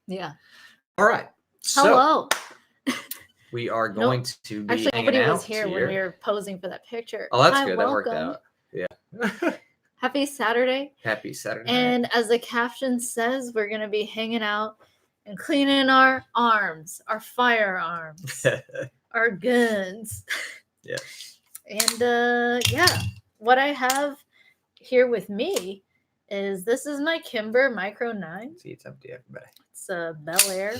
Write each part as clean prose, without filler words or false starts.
Yeah. All right. So Hello. we are going to be Actually, hanging nobody out was here when we were posing for that picture. Oh, that's Hi, good. welcome. That worked out. Yeah. Happy Saturday. Happy Saturday. And as the caption says, we're going to be hanging out and cleaning our arms, our firearms, our guns. Yes. And yeah, what I have here with me is this is my Kimber Micro 9. See, it's empty, everybody. It's a Bel Air.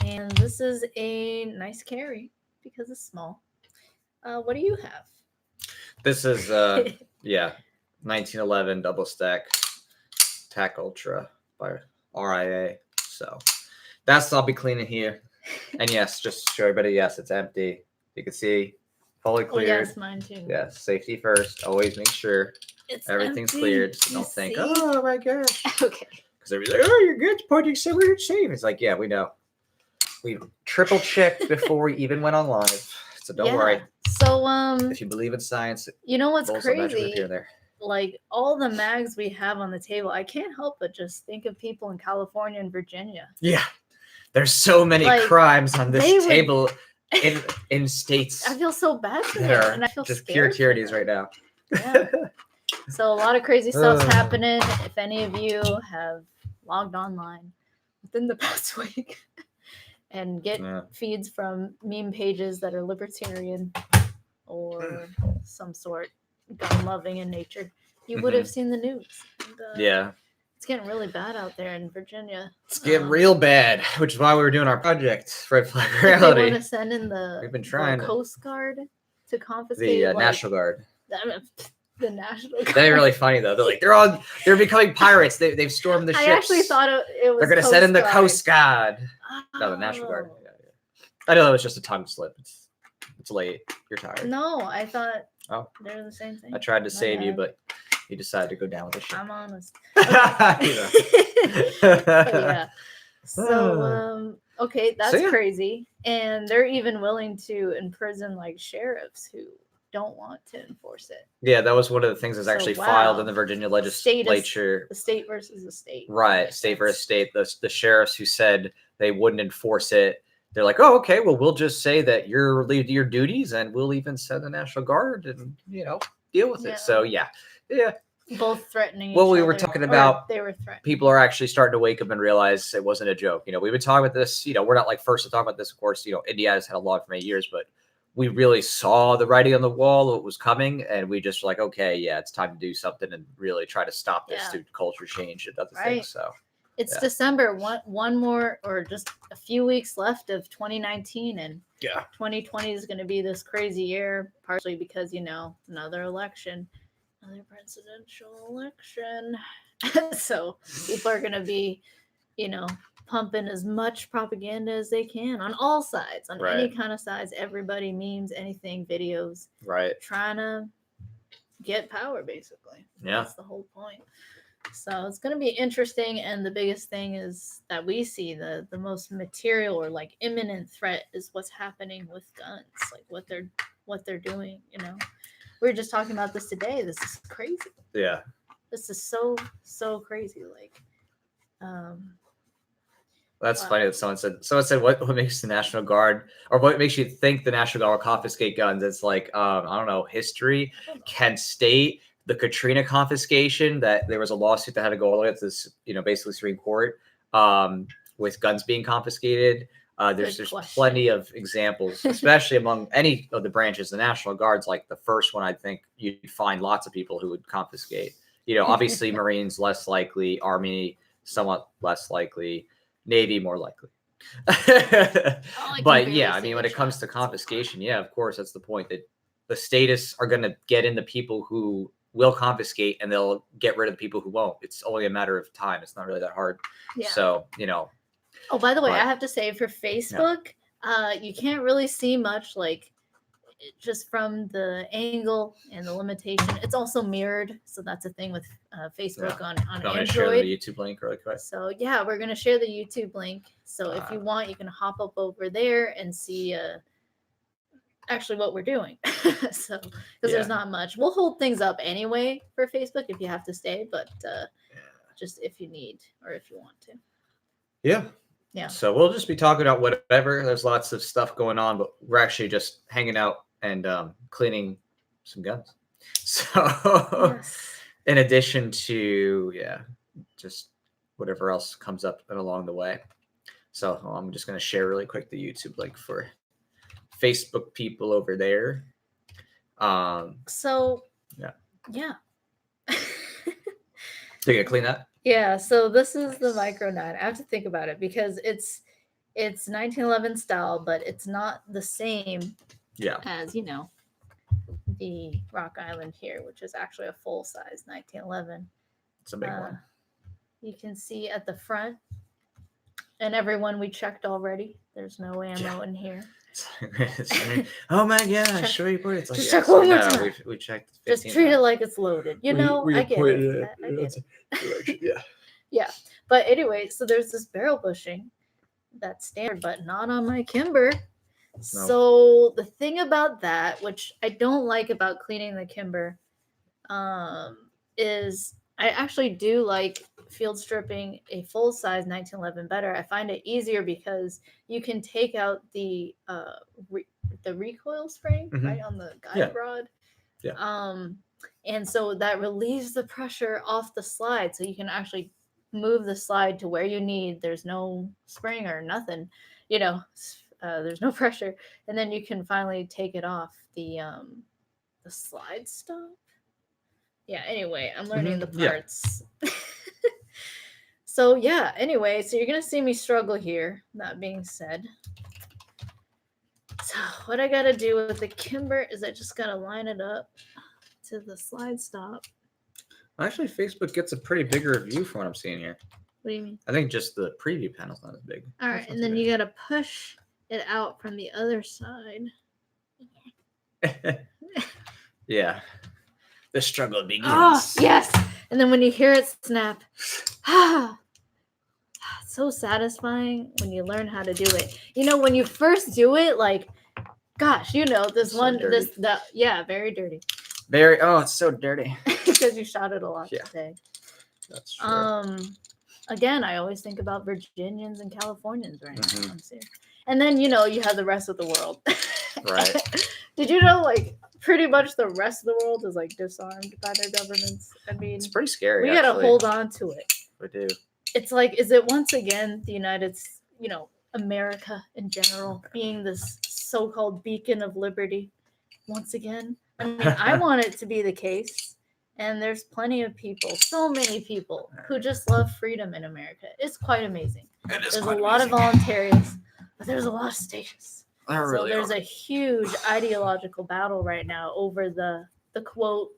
And this is a nice carry because it's small. What do you have? This is, 1911 double stack TAC Ultra by RIA. So that's what I'll be cleaning here. And yes, just to show everybody, yes, it's empty. You can see fully cleared. Oh, yes, mine too. Yes, safety first. Always make sure everything's cleared. So don't think, oh my gosh. Okay. Because everybody's like, oh, your good's pointing somewhere safe. It's like, yeah, we know. We triple checked before we even went on live. So don't worry. So if you believe in science, you know what's crazy? Here and there. Like all the mags we have on the table, I can't help but just think of people in California and Virginia. Yeah. There's so many crimes on this table in states. I feel so bad for them, and I feel just scared pure tyrannies right now. Yeah. So a lot of crazy stuff's happening. If any of you have logged online within the past week and get feeds from meme pages that are libertarian or some sort gun loving in nature, you would have seen the news. And, it's getting really bad out there in Virginia. It's getting real bad, which is why we were doing our project, Red Flag Reality. They want to send in We've been trying the Coast Guard to confiscate the National Guard. The National Guard. They're really funny though. They're like they're becoming pirates. They've stormed the ships. I actually thought it was. They're gonna send in the Coast Guard. No, the National Guard. Yeah. I know that was just a tongue slip. It's late. You're tired. No, I thought they're the same thing. I tried to save you, but you decided to go down with the ship. I'm honest. But yeah. So okay, that's crazy. And they're even willing to imprison like sheriffs who don't want to enforce it. Yeah, that was one of the things that's actually filed in the Virginia legislature. The state versus the state. Right, state versus state. The sheriffs who said they wouldn't enforce it, they're like, oh, okay, well, we'll just say that you're relieved of your duties, and we'll even send the National Guard and deal with it. So yeah. Both threatening. Well, we were talking about they were threatening. People are actually starting to wake up and realize it wasn't a joke. We've been talking about this. We're not like first to talk about this. Of course, Indiana's had a law for many years, but we really saw the writing on the wall, what was coming, and we just were like, okay, yeah, it's time to do something and really try to stop this through culture change and other things. So it's December, one more or just a few weeks left of 2019, and 2020 is going to be this crazy year, partially because another election, another presidential election. So people are going to be, pumping as much propaganda as they can on all sides, on any kind of sides. Everybody, memes, anything, videos, trying to get power, basically. That's the whole point. So it's going to be interesting, and the biggest thing is that we see the most material or like imminent threat is what's happening with guns, like what they're doing. We were just talking about this today. This is crazy. Yeah, this is so crazy. Like that's funny that someone said what makes the National Guard, or what makes you think the National Guard will confiscate guns? It's like I don't know, history, Kent State, the Katrina confiscation, that there was a lawsuit that had to go all the way up to this, basically Supreme Court, with guns being confiscated. There's plenty of examples, especially among any of the branches. The National Guard's like the first one. I think you'd find lots of people who would confiscate. Obviously Marines less likely, Army somewhat less likely, Navy more likely. But yeah, I mean, when it comes to confiscation, of course, that's the point, that the statists are going to get in the people who will confiscate, and they'll get rid of the people who won't. It's only a matter of time. It's not really that hard. Yeah. So, Oh, by the way, I have to say, for Facebook, you can't really see much, like, just from the angle and the limitation. It's also mirrored, so that's a thing with Facebook on Android. Share the YouTube link really quick. So yeah, we're gonna share the YouTube link. So if you want, you can hop up over there and see actually what we're doing. So because there's not much, we'll hold things up anyway for Facebook if you have to stay, but just if you need or if you want to. Yeah. Yeah. So we'll just be talking about whatever. There's lots of stuff going on, but we're actually just hanging out and cleaning some guns. So in addition to, just whatever else comes up and along the way. So I'm just going to share really quick the YouTube link for Facebook people over there. So yeah. So you gonna clean that? Yeah. So this is the Micro 9. I have to think about it because it's 1911 style, but it's not the same as, the Rock Island here, which is actually a full size 1911. It's a big one. You can see at the front, and everyone we checked already. There's no ammo in here. Oh my gosh, show you put it. It's like, just check one more time. We checked. Just treat it like it's loaded. I get it. I get it. Yeah. Yeah. But anyway, so there's this barrel bushing that's standard, but not on my Kimber. No. So the thing about that, which I don't like about cleaning the Kimber, is I actually do like field stripping a full size 1911 better. I find it easier because you can take out the recoil spring right on the guide rod. Yeah. And so that relieves the pressure off the slide, so you can actually move the slide to where you need. There's no spring or nothing, there's no pressure, and then you can finally take it off the slide stop. Yeah. Anyway, I'm learning the parts. Yeah. So anyway, so you're gonna see me struggle here. That being said, so what I gotta do with the Kimber is I just gotta line it up to the slide stop. Actually, Facebook gets a pretty bigger view from what I'm seeing here. What do you mean? I think just the preview panel's not as big. All right, and then you gotta push it out from the other side. Yeah. The struggle begins. Oh, yes. And then when you hear it snap, so satisfying when you learn how to do it. When you first do it, like, gosh, this so one, dirty. Very dirty. It's so dirty. Because you shot it a lot today. That's true. Again, I always think about Virginians and Californians right now. I'm serious. And then, you have the rest of the world. Right. Did you know, like, pretty much the rest of the world is, like, disarmed by their governments? I mean, it's pretty scary. We got to hold on to it. We do. It's like, is it once again the America in general being this so-called beacon of liberty once again? I mean, I want it to be the case. And there's plenty of people, so many people, who just love freedom in America. It's quite amazing. There's a lot of voluntaries, but there's a lot of statists. So there's a huge ideological battle right now over the quote.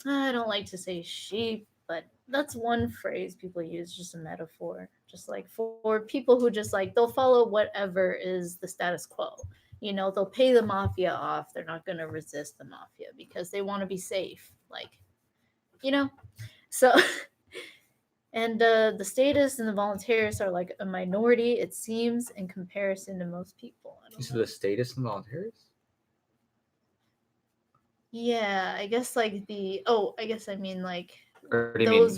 I don't like to say sheep, but that's one phrase people use, just a metaphor. Just like for people who just like, they'll follow whatever is the status quo. They'll pay the mafia off. They're not going to resist the mafia because they want to be safe. So, and the statists and the volunteers are like a minority, it seems, in comparison to most people. So the statists and volunteers? Yeah, I guess like those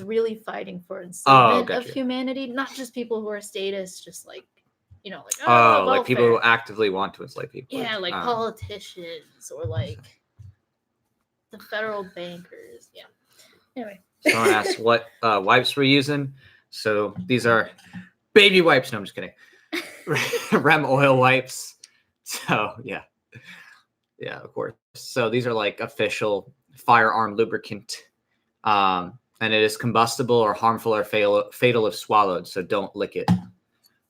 really fighting for enslavement of humanity, not just people who are statists, just like, like people who actively want to enslave people. Yeah, like politicians or like the federal bankers. Yeah. Anyway. Someone asked what wipes we're using. So these are baby wipes. No, I'm just kidding. Rem oil wipes. So yeah, of course. So these are like official firearm lubricant, and it is combustible or harmful or fatal if swallowed. So don't lick it.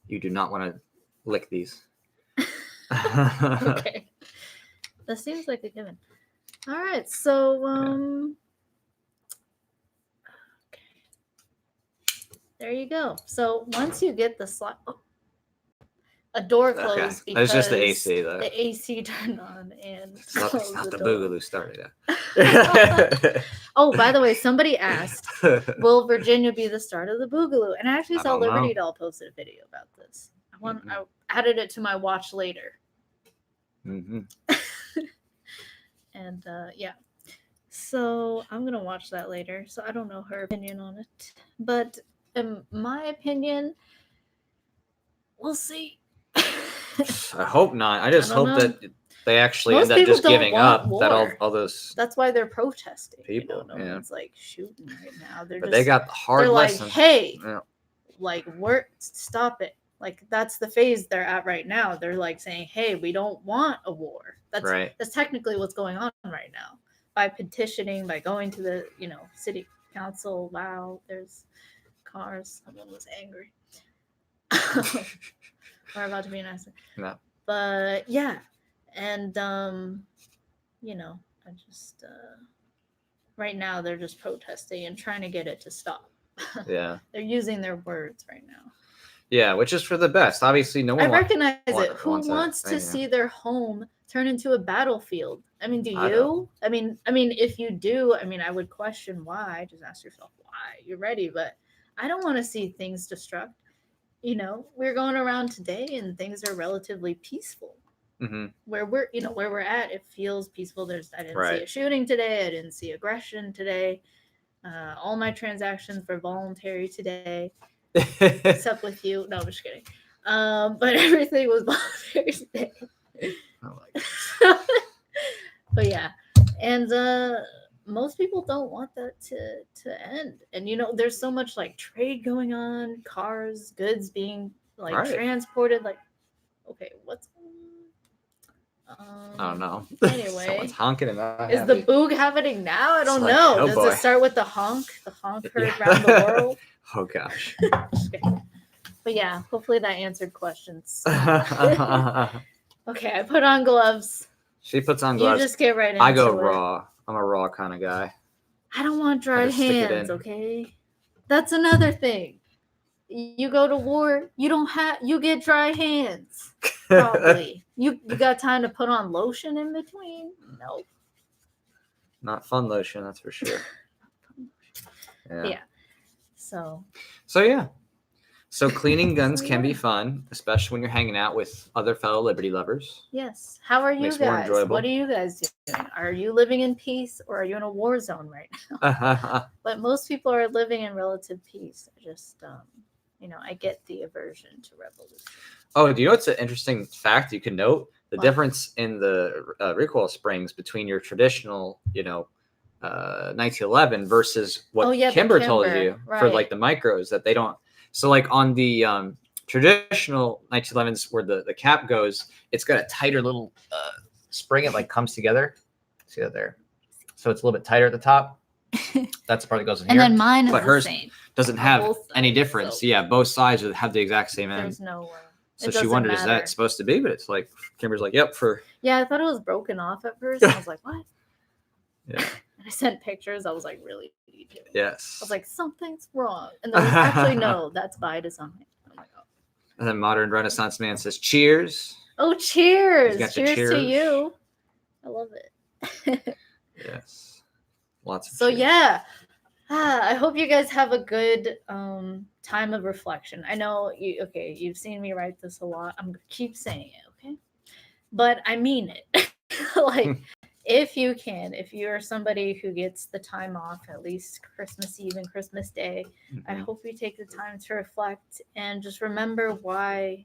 You do not want to lick these. Okay, that seems like a given. All right, so okay, there you go. So once you get the slide, a door closed because it's just the AC though. The AC turned on and it's not the boogaloo started. Oh, by the way, somebody asked, "Will Virginia be the start of the boogaloo?" And I actually saw Liberty Doll posted a video about this. I added it to my watch later. Mm-hmm. And so I'm gonna watch that later. So I don't know her opinion on it, but in my opinion, We'll see. I hope not. I just I don't hope know. that they actually Most end up people just don't giving want up. war. That all those That's why they're protesting. people, No yeah. one's like shooting right now. They're but just they got the hard they're lesson. like, hey, Yeah. like stop it. Like that's the phase they're at right now. They're like saying, hey, we don't want a war. That's technically what's going on right now. By petitioning, by going to the city council. Wow, there's cars. Someone was angry. We're about to be nice. No. But yeah, and I just right now they're just protesting and trying to get it to stop. Yeah. They're using their words right now. Yeah, which is for the best. Obviously, no one. I recognize it. Who wants to see their home turn into a battlefield? I mean, do you? I mean, if you do, I would question why. Just ask yourself why. You're ready, but I don't want to see things destruct. We're going around today, and things are relatively peaceful. Mm-hmm. Where we're at, it feels peaceful. I didn't see a shooting today. I didn't see aggression today. All my transactions were voluntary today. Except with you. No, I'm just kidding. But everything was voluntary today. Oh my gosh. But yeah. And most people don't want that to end. And there's so much like trade going on, cars, goods being like transported. Like, okay, what's I don't know. Anyway, someone's honking and is the boog happening now? I don't know. Does it start with the honk? The honk heard around the world? Oh gosh. But yeah, hopefully that answered questions. Okay, I put on gloves. She puts on gloves. You just get right into it. I go raw. I'm a raw kind of guy. I don't want dry hands, okay? That's another thing. You go to war, you get dry hands. Probably. You got time to put on lotion in between? Nope. Not fun lotion, that's for sure. Yeah. So yeah. So cleaning guns can be fun, especially when you're hanging out with other fellow liberty lovers. Yes. How are you guys? What are you guys doing? Are you living in peace or are you in a war zone right now? But most people are living in relative peace. Just I get the aversion to revolution. Oh, do you know what's an interesting fact you can note? The difference in the recoil springs between your traditional, 1911 versus what Kimber told you for like the micros that they don't. So like on the traditional 1911s where the cap goes, it's got a tighter little spring. It like comes together. See that there? So it's a little bit tighter at the top. That's the part that goes in here. And then mine is but hers the same. Doesn't have any difference. So yeah, both sides have the exact same end. There's no. So she wondered, is that supposed to be? But it's like Kimber's like, yep. Yeah, I thought it was broken off at first. I was like, what? Yeah. And I sent pictures. I was like, really? Yes. I was like, something's wrong. And then actually, no, that's by design. Oh my god. And then Modern Renaissance Man says, cheers. Oh, cheers. Cheers to you. I love it. Yes. Lots of So cheers. yeah. I hope you guys have a good time of reflection. I know you've seen me write this a lot. I'm gonna keep saying it, okay? But I mean it. Like, if you're somebody who gets the time off, at least Christmas Eve and Christmas Day, I hope you take the time to reflect and just remember why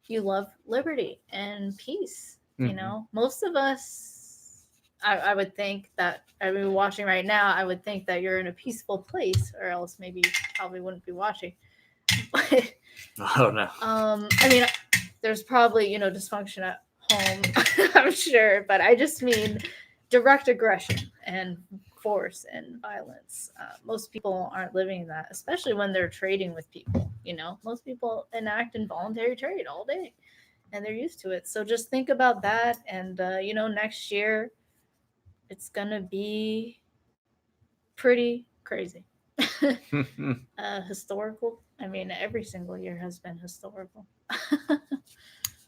you love liberty and peace. Most of us, I would think that, watching right now, I would think that you're in a peaceful place, or else maybe you probably wouldn't be watching. But, oh no. There's probably, dysfunction at home, I'm sure, but I just mean direct aggression and force and violence. Most people aren't living that, especially when they're trading with people. Most people enact involuntary trade all day, and they're used to it. So just think about that, and next year it's gonna be pretty crazy. Historical. Every single year has been historical.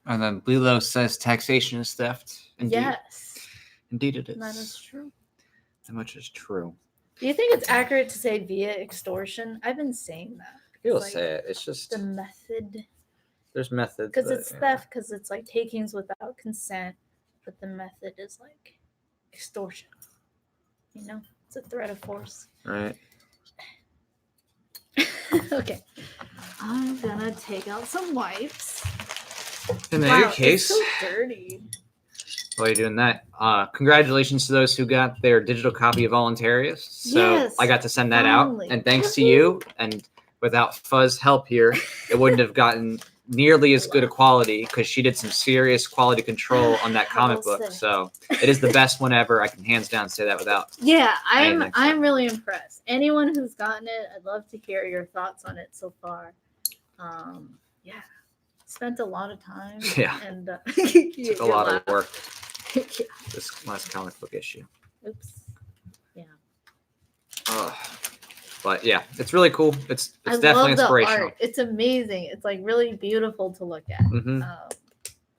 And then Lilo says taxation is theft. Indeed. Yes. Indeed it is. That is true. That much is true. Do you think it's accurate to say via extortion? I've been saying that. You'll say it. It's just the method. There's methods. Because it's theft, because it's like takings without consent, but the method is like extortion. It's a threat of force. Right. Okay. I'm gonna take out some wipes. In any case, it's so dirty. while you're doing that, congratulations to those who got their digital copy of Voluntarius. So Yes, I got to send that finally. out, and thanks to you, and without Fuzz help here, it wouldn't have gotten nearly as good a quality because she did some serious quality control on that comic book. Say. So it is the best one ever. I can hands down say that without. Yeah, anything. I'm really impressed. Anyone who's gotten it, I'd love to hear your thoughts on it so far. Yeah, spent a lot of time. Yeah, and took a lot of work. Yeah. This last comic book issue. Oops. Yeah. But yeah, it's really cool. It's I definitely love inspirational. The art. It's amazing. It's like really beautiful to look at. Mm-hmm.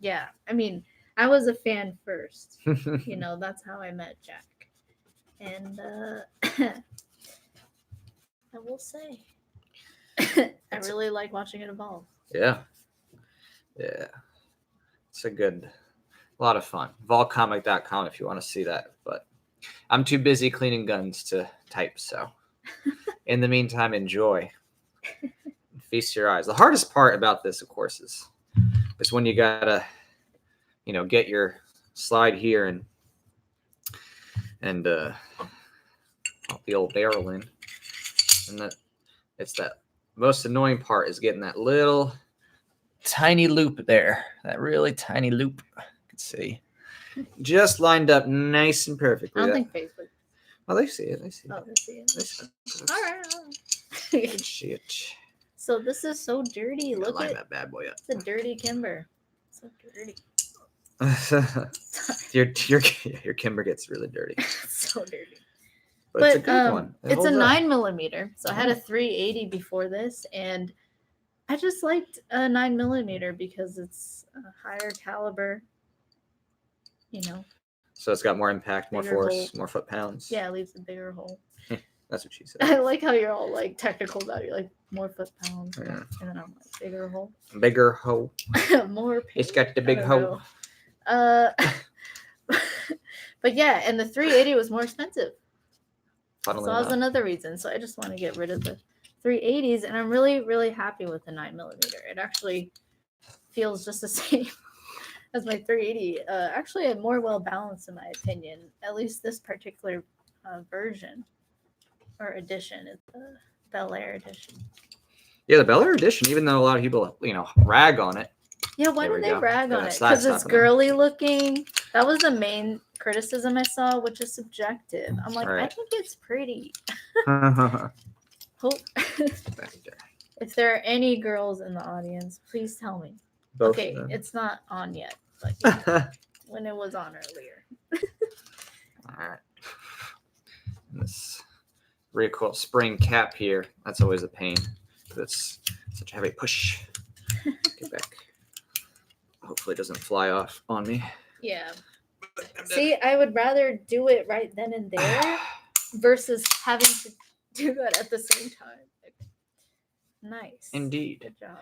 Yeah, I mean, I was a fan first. You know, that's how I met Jack. And I will say, I really like watching it evolve. Yeah. It's a lot of fun. Volcomic.com if you want to see that. But I'm too busy cleaning guns to type, so in the meantime, enjoy. Feast your eyes. The hardest part about this, of course, is when you gotta, get your slide here and pop the old barrel in, and that most annoying part is getting that little tiny loop there, that really tiny loop. You can see, just lined up nice and perfectly. I don't think Facebook. Oh, they see it. Oh, they see it. They see it. All right. Good shit. So this is so dirty. Look line at that bad boy up. It's a dirty Kimber. So dirty. your Kimber gets really dirty. So dirty. But it's a good one. It's a 9mm. So I had a 380 before this, and I just liked a 9mm because it's a higher caliber. So it's got more impact, more force, hole. more foot-pounds. Yeah, it leaves a bigger hole. That's what she said. I like how you're all like technical about it. You're like more foot-pounds, Yeah. and then I'm like bigger hole. Bigger hole. More. Paint. It's got the big hole. But yeah, and the 380 was more expensive. Funnily so that was enough. another reason. So I just want to get rid of the 380s, and I'm really, really happy with the 9mm. It actually feels just the same as my 380. Actually, more well balanced in my opinion. At least this particular version or edition is the Bel Air edition. Yeah, the Bel Air edition. Even though a lot of people, rag on it. Yeah, why do they rag on it? Because it's girly looking. That was the main criticism I saw, which is subjective. I'm like, right. I think it's pretty. Hope. If there are any girls in the audience, please tell me. Both okay, it's not on yet, but when it was on earlier. All right. This recoil spring cap here, that's always a pain. It's such a heavy push. Get back. Hopefully it doesn't fly off on me. Yeah. See, I would rather do it right then and there versus having to do that at the same time. Okay. Nice. Indeed. Good job.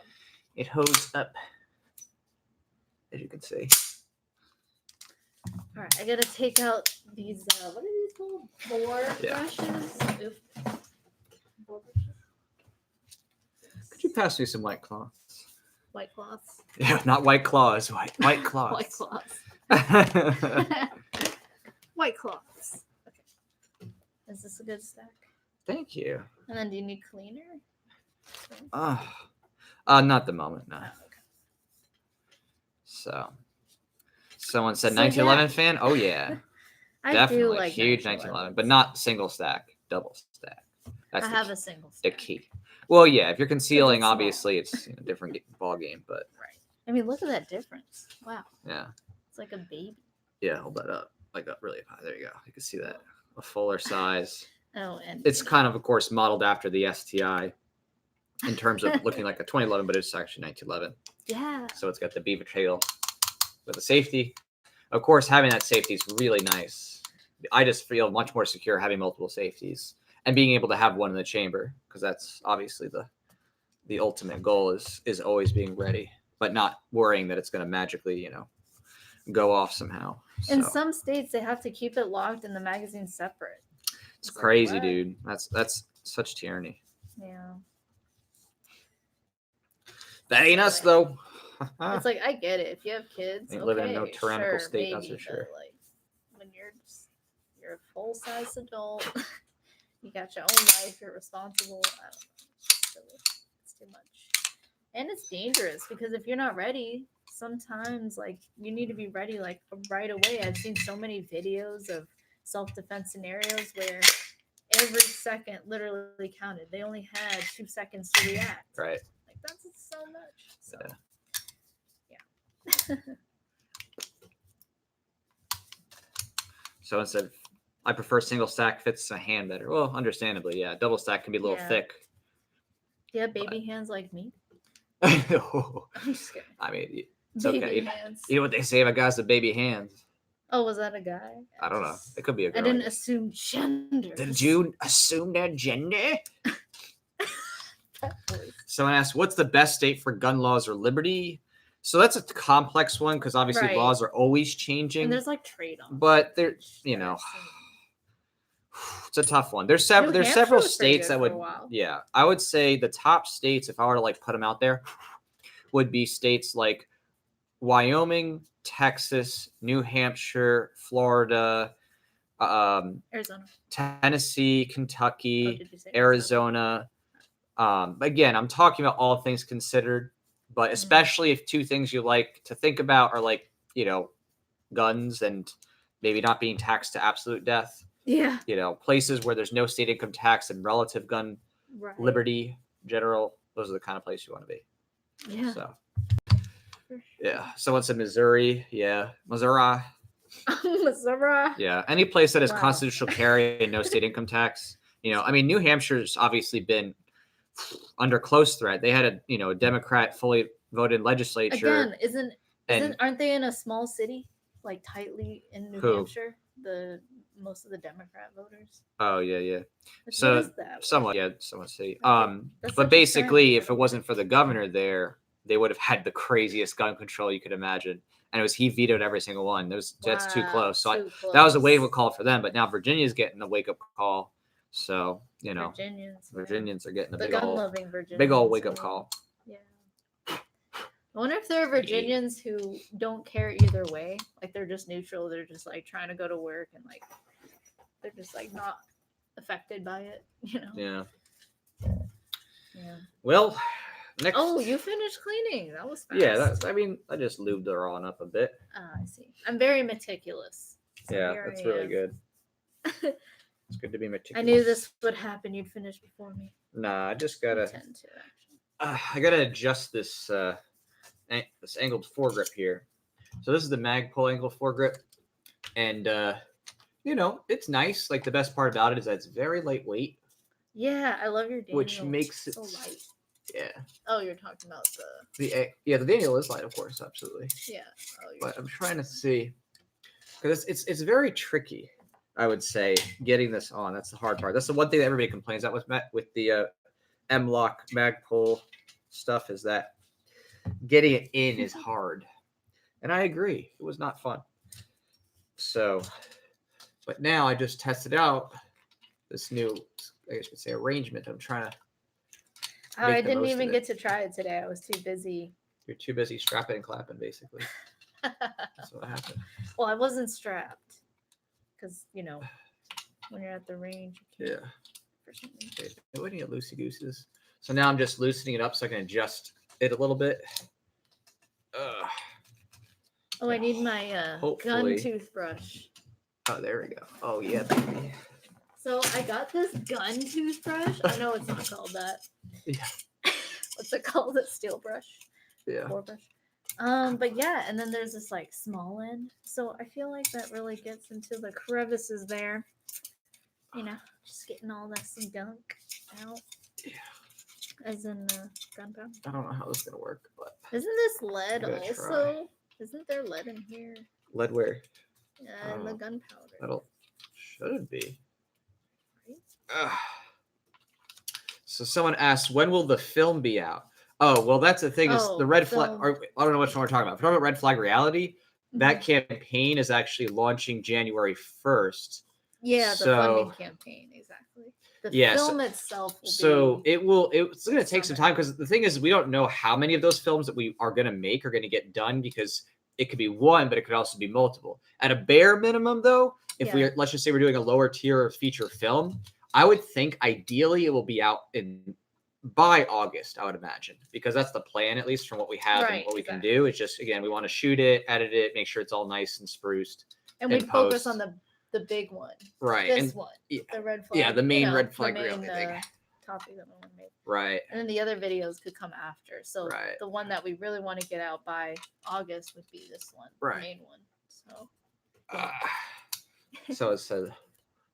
It holds up, as you can see. All right, I gotta take out these. What are these called? Boar brushes. Oops. Boar brushes. Could you pass me some white cloths? White cloths. Yeah, not white claws. White cloths. White cloths. White cloths. Okay. Is this a good stack? Thank you. And then, do you need cleaner? Not the moment. No. Oh, okay. So, someone said 1911 fan. Oh yeah, I definitely do like huge 1911, but not single stack, double stack. That's I have a single the stack. key. Well, yeah, if you're concealing, obviously it's a different ball game, but right. I mean, look at that difference. Wow. Yeah. It's like a baby. Yeah, hold that up. Like up really high. There you go. You can see that. A fuller size. Oh, and it's kind of course, modeled after the STI in terms of looking like a 2011, but it's actually 1911. Yeah. So it's got the beaver tail with the safety. Of course, having that safety is really nice. I just feel much more secure having multiple safeties and being able to have one in the chamber, because that's obviously the ultimate goal is always being ready, but not worrying that it's going to magically, go off somehow. In some states, they have to keep it locked and the magazine separate. It's crazy, dude. That's such tyranny. Yeah. That ain't us though. It's like, I get it. If you have kids, Ain't okay, living in no tyrannical sure, state, maybe, that's for sure. but like when you're a full-size adult, you got your own life, you're responsible. I don't know. It's just silly. It's too much. And it's dangerous because if you're not ready, sometimes like you need to be ready like right away. I've seen so many videos of self-defense scenarios where every second literally counted. They only had 2 seconds to react. Right. Like that's so much. So Yeah. Someone said, I prefer single stack, fits a hand better. Well, understandably, yeah. Double stack can be a little thick. Do you have baby hands like me? I'm just kidding. I mean, it's baby okay. hands. You know what they say about guys with baby hands? Oh, was that a guy? I don't know. It could be a girl. I didn't assume gender. Did you assume their gender? Someone asked, what's the best state for gun laws or liberty? So that's a complex one because obviously laws are always changing. And there's like trade-offs. But there, you know, it's a tough one. There's several states that would, yeah, I would say the top states, if I were to like put them out there, would be states like Wyoming, Texas, New Hampshire, Florida, Arizona, Tennessee, Kentucky, Arizona. Again, I'm talking about all things considered, but especially if two things you like to think about are like, you know, guns and maybe not being taxed to absolute death. Yeah. You know, places where there's no state income tax and relative gun liberty, general, those are the kind of place you want to be. Yeah. So, yeah. Someone said Missouri. Yeah. Missouri. Missouri. Yeah. Any place that has constitutional carry and no state income tax. You know, I mean, New Hampshire's obviously been under close threat. They had a Democrat fully voted legislature. Again, aren't they in a small city, like tightly in New Hampshire? Most of the Democrat voters. Oh yeah. So somewhat city. But basically, if it wasn't for the governor there, they would have had the craziest gun control you could imagine. And he vetoed every single one. That's too close. So that was a wake-up call for them. But now Virginia's getting a wake-up call. So, you know, Virginians are getting a big old wake-up call. Yeah. I wonder if there are Virginians who don't care either way. Like they're just neutral. They're just like trying to go to work and like they're just like not affected by it, you know? Yeah. Well, next. Oh, you finished cleaning. That was fast. Yeah, I just lubed her on up a bit. I see. I'm very meticulous. So yeah, that's really good. It's good to be meticulous. I knew this would happen. You'd finish before me. Nah, I just gotta. I gotta adjust this this angled foregrip here. So this is the Magpul angled foregrip, and you know, it's nice. Like the best part about it is that it's very lightweight. Yeah, I love your Daniel. Which makes it so light. Yeah. Oh, you're talking about the Daniel is light, of course, absolutely. Yeah. But I'm trying to see because it's very tricky. I would say getting this on. That's the hard part. That's the one thing that everybody complains about with the M-Lock Magpul stuff is that getting it in is hard. And I agree. It was not fun. So, but now I just tested out this new, I guess you could say, arrangement. I'm trying to. I didn't even get to try it today. I was too busy. You're too busy strapping and clapping, basically. That's what happened. Well, I wasn't strapped. Because, you know, when you're at the range. Yeah. We need loosey gooses. So now I'm just loosening it up so I can adjust it a little bit. Oh, I need my gun toothbrush. Oh, there we go. Oh, yeah, baby. So I got this gun toothbrush. I know it's not called that. Yeah. What's it called? A steel brush? Yeah. Core brush. But yeah, and then there's this like small end. So I feel like that really gets into the crevices there. You know, just getting all that some gunk out. Yeah. As in gunpowder. I don't know how this is gonna work, but isn't this lead also? Try. Isn't there lead in here? Lead where? In the gunpowder. That'll should be. Right? So someone asked, when will the film be out? Oh, well, that's the thing is the red flag. Or, I don't know which one we're talking about. If we're talking about Red Flag Reality, that campaign is actually launching January 1st. Yeah, the funding campaign, exactly. The Yeah, film itself will So be it's going to take some time because the thing is, we don't know how many of those films that we are going to make are going to get done because it could be one, but it could also be multiple. At a bare minimum, though, if let's just say we're doing a lower tier feature film, I would think ideally it will be out by August, I would imagine, because that's the plan, at least from what we have and what we can do. It's just, again, we want to shoot it, edit it, make sure it's all nice and spruced. And we focus on the big one. Right. This one. The red flag. Yeah, the main red flag the reality thing. topic that we want to make. Right. And then the other videos could come after. So the one that we really want to get out by August would be this one. Right. The main one. So. So it said.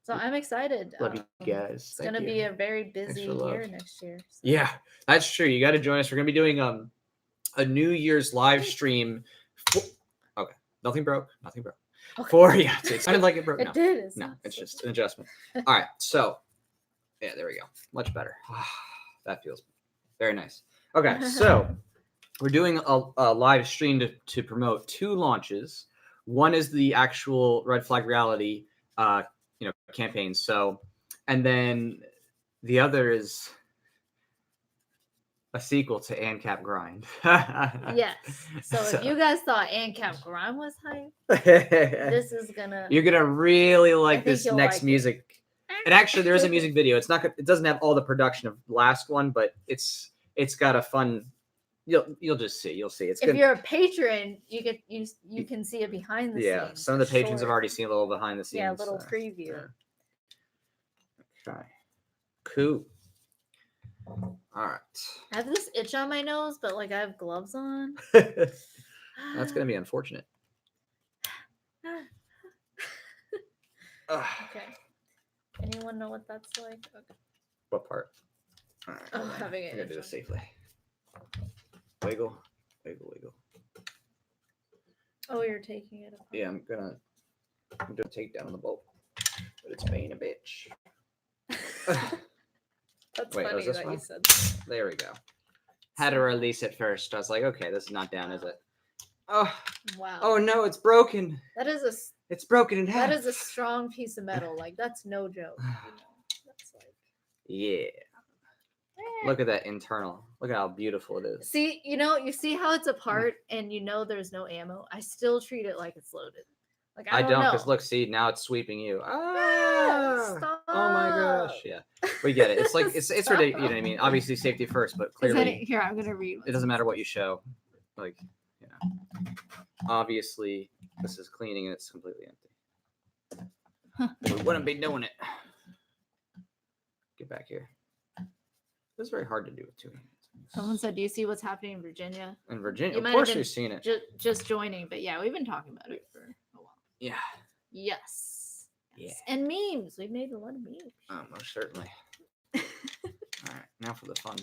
So I'm excited. Love you guys. It's going to be a very busy year next year. So. Yeah, that's true. You got to join us. We're going to be doing a New Year's live stream. Okay. Nothing broke. Okay. It sounded like it broke. It did. It's just an adjustment. All right. So, yeah, there we go. Much better. That feels very nice. Okay. So, we're doing a live stream to promote 2 launches. One is the actual Red Flag Reality campaign. So, and then the other is a sequel to ANCAP Grind. Yes. So if you guys thought ANCAP Grind was hype, this is you're gonna really like this next music. And actually, there is a music video. It doesn't have all the production of the last one, but it's got a fun. You'll just see. You'll see. If you're a patron, you can see it behind the scenes. Yeah, some of the patrons have already seen a little behind the scenes. Yeah, a little preview. Yeah. Okay. Cool. All right. I have this itch on my nose, but I have gloves on. That's gonna be unfortunate. Okay. Anyone know what that's like? Okay. What part? All right. Having it. I'm gonna do this safely. Wiggle. Oh, you're taking it apart. Yeah, I'm gonna do a takedown on the bolt, but it's being a bitch. That's funny that you said that. There we go. Had to release it first. I was like, okay, this is not down, is it? Oh. Wow. Oh no, it's broken. It's broken in half. That is a strong piece of metal. That's no joke. That's Yeah. Look at that internal. Look at how beautiful it is. See, you see how it's apart and there's no ammo. I still treat it like it's loaded. I don't because look, see, now it's sweeping you. Stop. Oh my gosh. Yeah. We get it. It's it's ridiculous. You know what I mean? Obviously safety first, but clearly here, I'm gonna read. It doesn't matter what you show. Obviously this is cleaning and it's completely empty. We wouldn't be doing it. Get back here. It's very hard to do with 2 hands. Someone said, do you see what's happening in Virginia? In Virginia? Of course we've seen it. Just joining, but yeah, we've been talking about it for a while. Yeah. Yes. Yeah. And memes. We've made a lot of memes. Oh, most certainly. All right, now for the fun.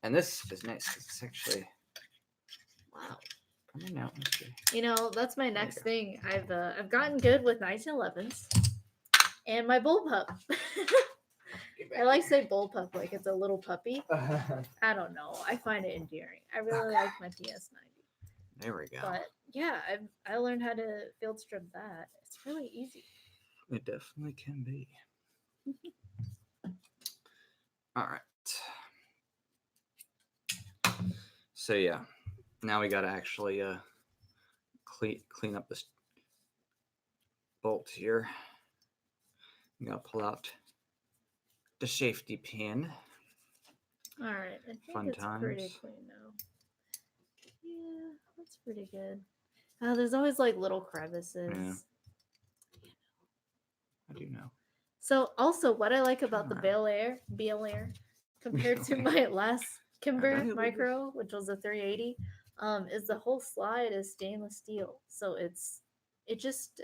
And this is nice because it's actually... Wow. Come on now. That's my next thing. I've gotten good with 1911s and my bullpup. I like to say bullpup like it's a little puppy. I don't know. I find it endearing. I really like my PS90. There we go. But yeah, I learned how to field strip that. It's really easy. It definitely can be. All right. So yeah, now we got to actually clean up this bolt here. I'm gonna pull out the safety pin. All right, I think it's pretty clean now. Yeah, that's pretty good. There's always little crevices. Yeah. I do know. So also, what I like about the Bel Air compared to my last Kimber Micro, which was a 380, is the whole slide is stainless steel. So it just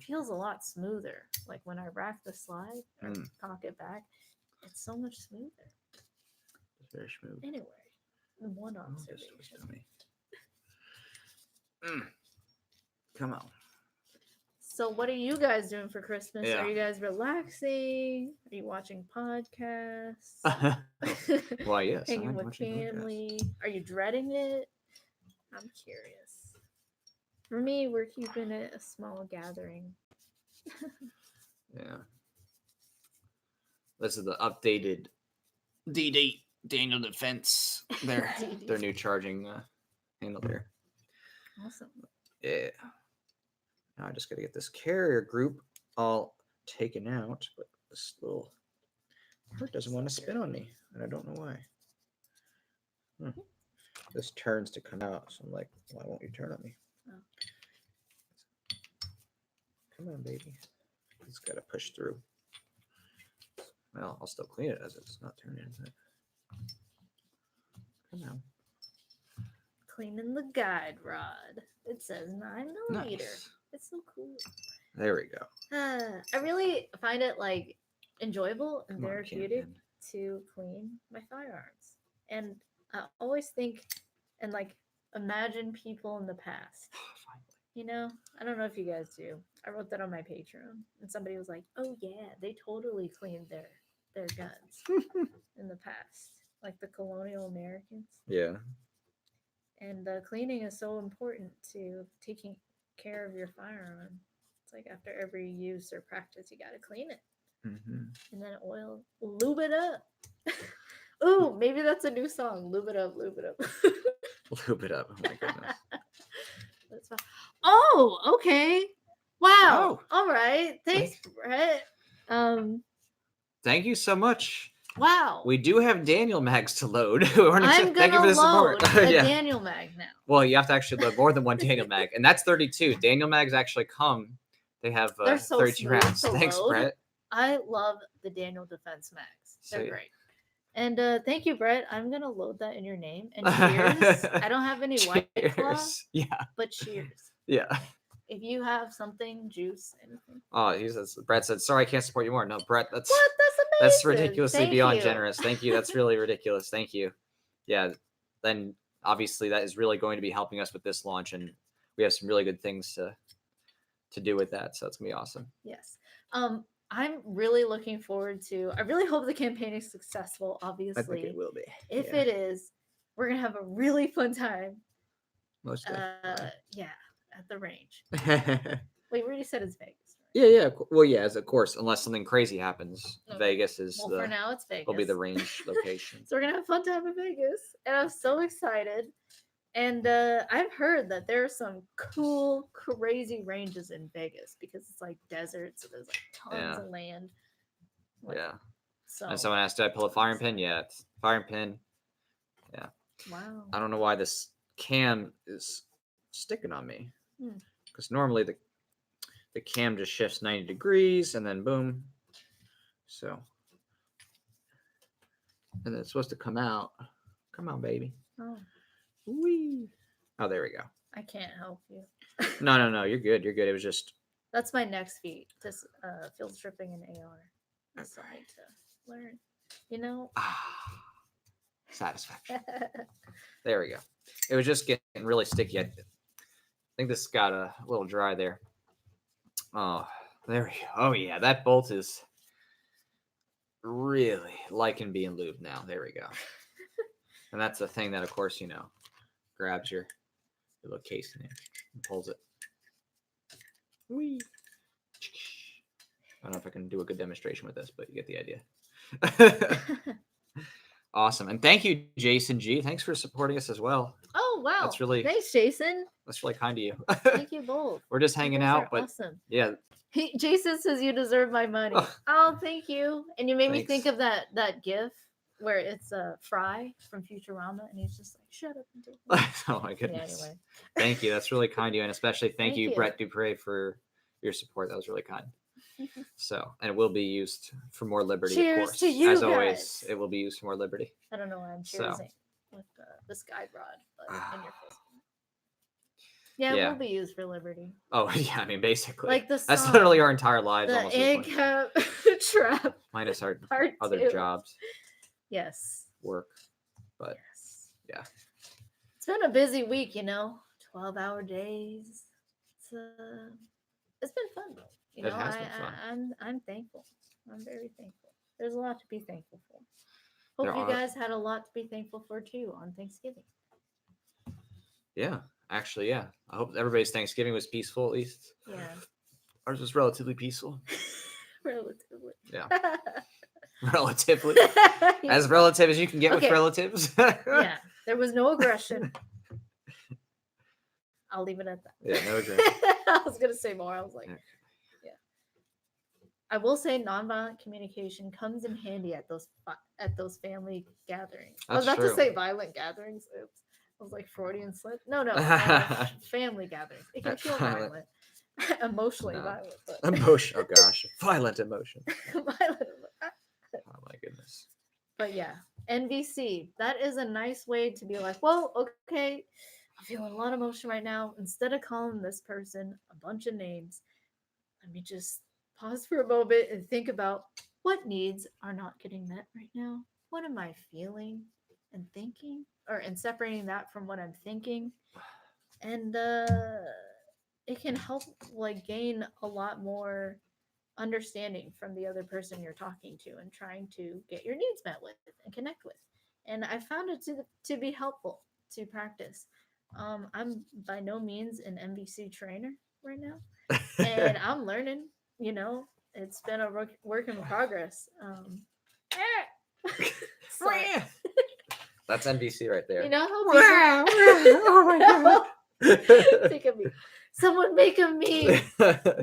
feels a lot smoother. Like when I rack the slide or cock it back, it's so much smoother. It's very smooth. Anyway, one observation. Come on. So what are you guys doing for Christmas? Yeah. Are you guys relaxing? Are you watching podcasts? Why, yes. Hanging with family? Podcasts. Are you dreading it? I'm curious. For me, we're keeping it a small gathering. Yeah. This is the updated D-Date Daniel Defense. Their new charging handle there. Awesome. Yeah. Now I just got to get this carrier group all taken out, but this little part doesn't want to spin on me, and I don't know why. This turns to come out, so I'm like, why won't you turn on me? Oh. Come on, baby. It's got to push through. Well, I'll still clean it as it's not turning. Come on. Cleaning the guide rod. It says 9mm. Nice. It's so cool. There we go. I really find it like enjoyable and Come on, therapeutic Camden. to clean my firearms. And I always think and like imagine people in the past. You know, I don't know if you guys do. I wrote that on my Patreon, and somebody was like, "Oh yeah, they totally cleaned their guns in the past, like the colonial Americans." Yeah. And cleaning is so important to taking care of your firearm. It's like after every use or practice, you got to clean it, and then lube it up. Ooh, maybe that's a new song. Lube it up, lube it up. Lube it up. Oh my goodness. That's fine. Oh, okay. Wow. Oh. All right. Thanks, Brett. Thank you so much. Wow. We do have Daniel mags to load. I'm Thank you for gonna the support. load a Yeah. Daniel mag now. Well, you have to actually load more than one Daniel mag, and that's 32. Daniel mags actually come. They have They're so 32 smooth rounds. to Thanks, load. Brett. I love the Daniel Defense mags. They're Sweet. great. And thank you, Brett. I'm gonna load that in your name. And cheers. I don't have any White Claw, Yeah. but cheers. Yeah. If you have something, juice, anything. Oh, Brett said, "Sorry, I can't support you more." No, Brett, that's What? That's amazing. ridiculously Thank beyond you. generous. Thank you. That's really ridiculous. Thank you. Yeah. Then obviously that is really going to be helping us with this launch, and we have some really good things to do with that. So it's gonna be awesome. Yes. I'm really looking forward to. I really hope the campaign is successful. Obviously, I think it will be. If it is, we're gonna have a really fun time. Most definitely. Yeah, at the range. Yeah. Wait, we already said it's Vegas. Yeah. Well, yeah, of course, unless something crazy happens. Okay. Vegas is for now it's Vegas. will be the range location. So we're gonna have a fun time in Vegas, and I'm so excited. And I've heard that there are some cool, crazy ranges in Vegas because it's like desert, so there's like tons of land. Like, yeah. So. And someone asked, "Did I pull a firing pin?" Yeah, it's firing pin. Yeah. Wow. I don't know why this cam is sticking on me. Because normally the cam just shifts 90 degrees and then boom. So. And then it's supposed to come out. Come on, baby. Oh. Wee. Oh, there we go. I can't help you. No. You're good. You're good. It was just. That's my next feat. Just field stripping an AR. I still need to learn. You know. Satisfaction. There we go. It was just getting really sticky. I think this got a little dry there. Oh, there we go. Oh yeah, that bolt is really liking being lubed now. There we go. And that's the thing that, of course, grabs your little case in there and pulls it. Whee. I don't know if I can do a good demonstration with this, but you get the idea. Awesome. And thank you, Jason G. Thanks for supporting us as well. Oh, wow. That's really thanks, Jason. That's really kind of you. Thank you both. We're just hanging out, but awesome. Yeah. Jason says you deserve my money. Oh, thank you. And you made me think of that GIF where it's Fry from Futurama, and he's just like, "Shut up and take money." Oh my goodness. Yeah, anyway. Thank you. That's really kind of you, and especially thank you, Brett Dupre, for your support. That was really kind. So, and it will be used for more liberty. Cheers of course. to you, as guys. Always, it will be used for more liberty. I don't know why I'm cheersing with this guide rod, but in your fist. Yeah, it will be used for liberty. Oh yeah, I mean basically, like the song, that's literally our entire lives. The almost egg cap trap. Minus our Part other 2. jobs. Yes. Work, but yeah. It's been a busy week, 12-hour days. It's been fun though. It has been fun. I'm thankful. I'm very thankful. There's a lot to be thankful for. Hope you guys had a lot to be thankful for too on Thanksgiving. Yeah, actually, yeah. I hope everybody's Thanksgiving was peaceful at least. Yeah. Ours was relatively peaceful. Relatively. Yeah. Relatively. As relative as you can get with relatives. Yeah, there was no aggression. I'll leave it at that. Yeah, no aggression. I was going to say more. I was like, yeah. I will say nonviolent communication comes in handy at those family gatherings. I was about to say violent gatherings. Oops. I was like Freudian slip. No, family gatherings. It can feel violent. Emotionally violent. But... Emotion. Oh gosh. Violent emotion. Violent. Oh my goodness. But yeah, NVC. That is a nice way to be like, well, okay, I'm feeling a lot of emotion right now. Instead of calling this person a bunch of names, let me just pause for a moment and think about what needs are not getting met right now. What am I feeling and thinking? And separating that from what I'm thinking. And it can help like gain a lot more understanding from the other person you're talking to and trying to get your needs met with and connect with. And I found it to be helpful to practice. I'm by no means an MVC trainer right now, and I'm learning. It's been a work in progress. That's NBC right there. You know how people... Oh my god! Think of me. Someone make a meme.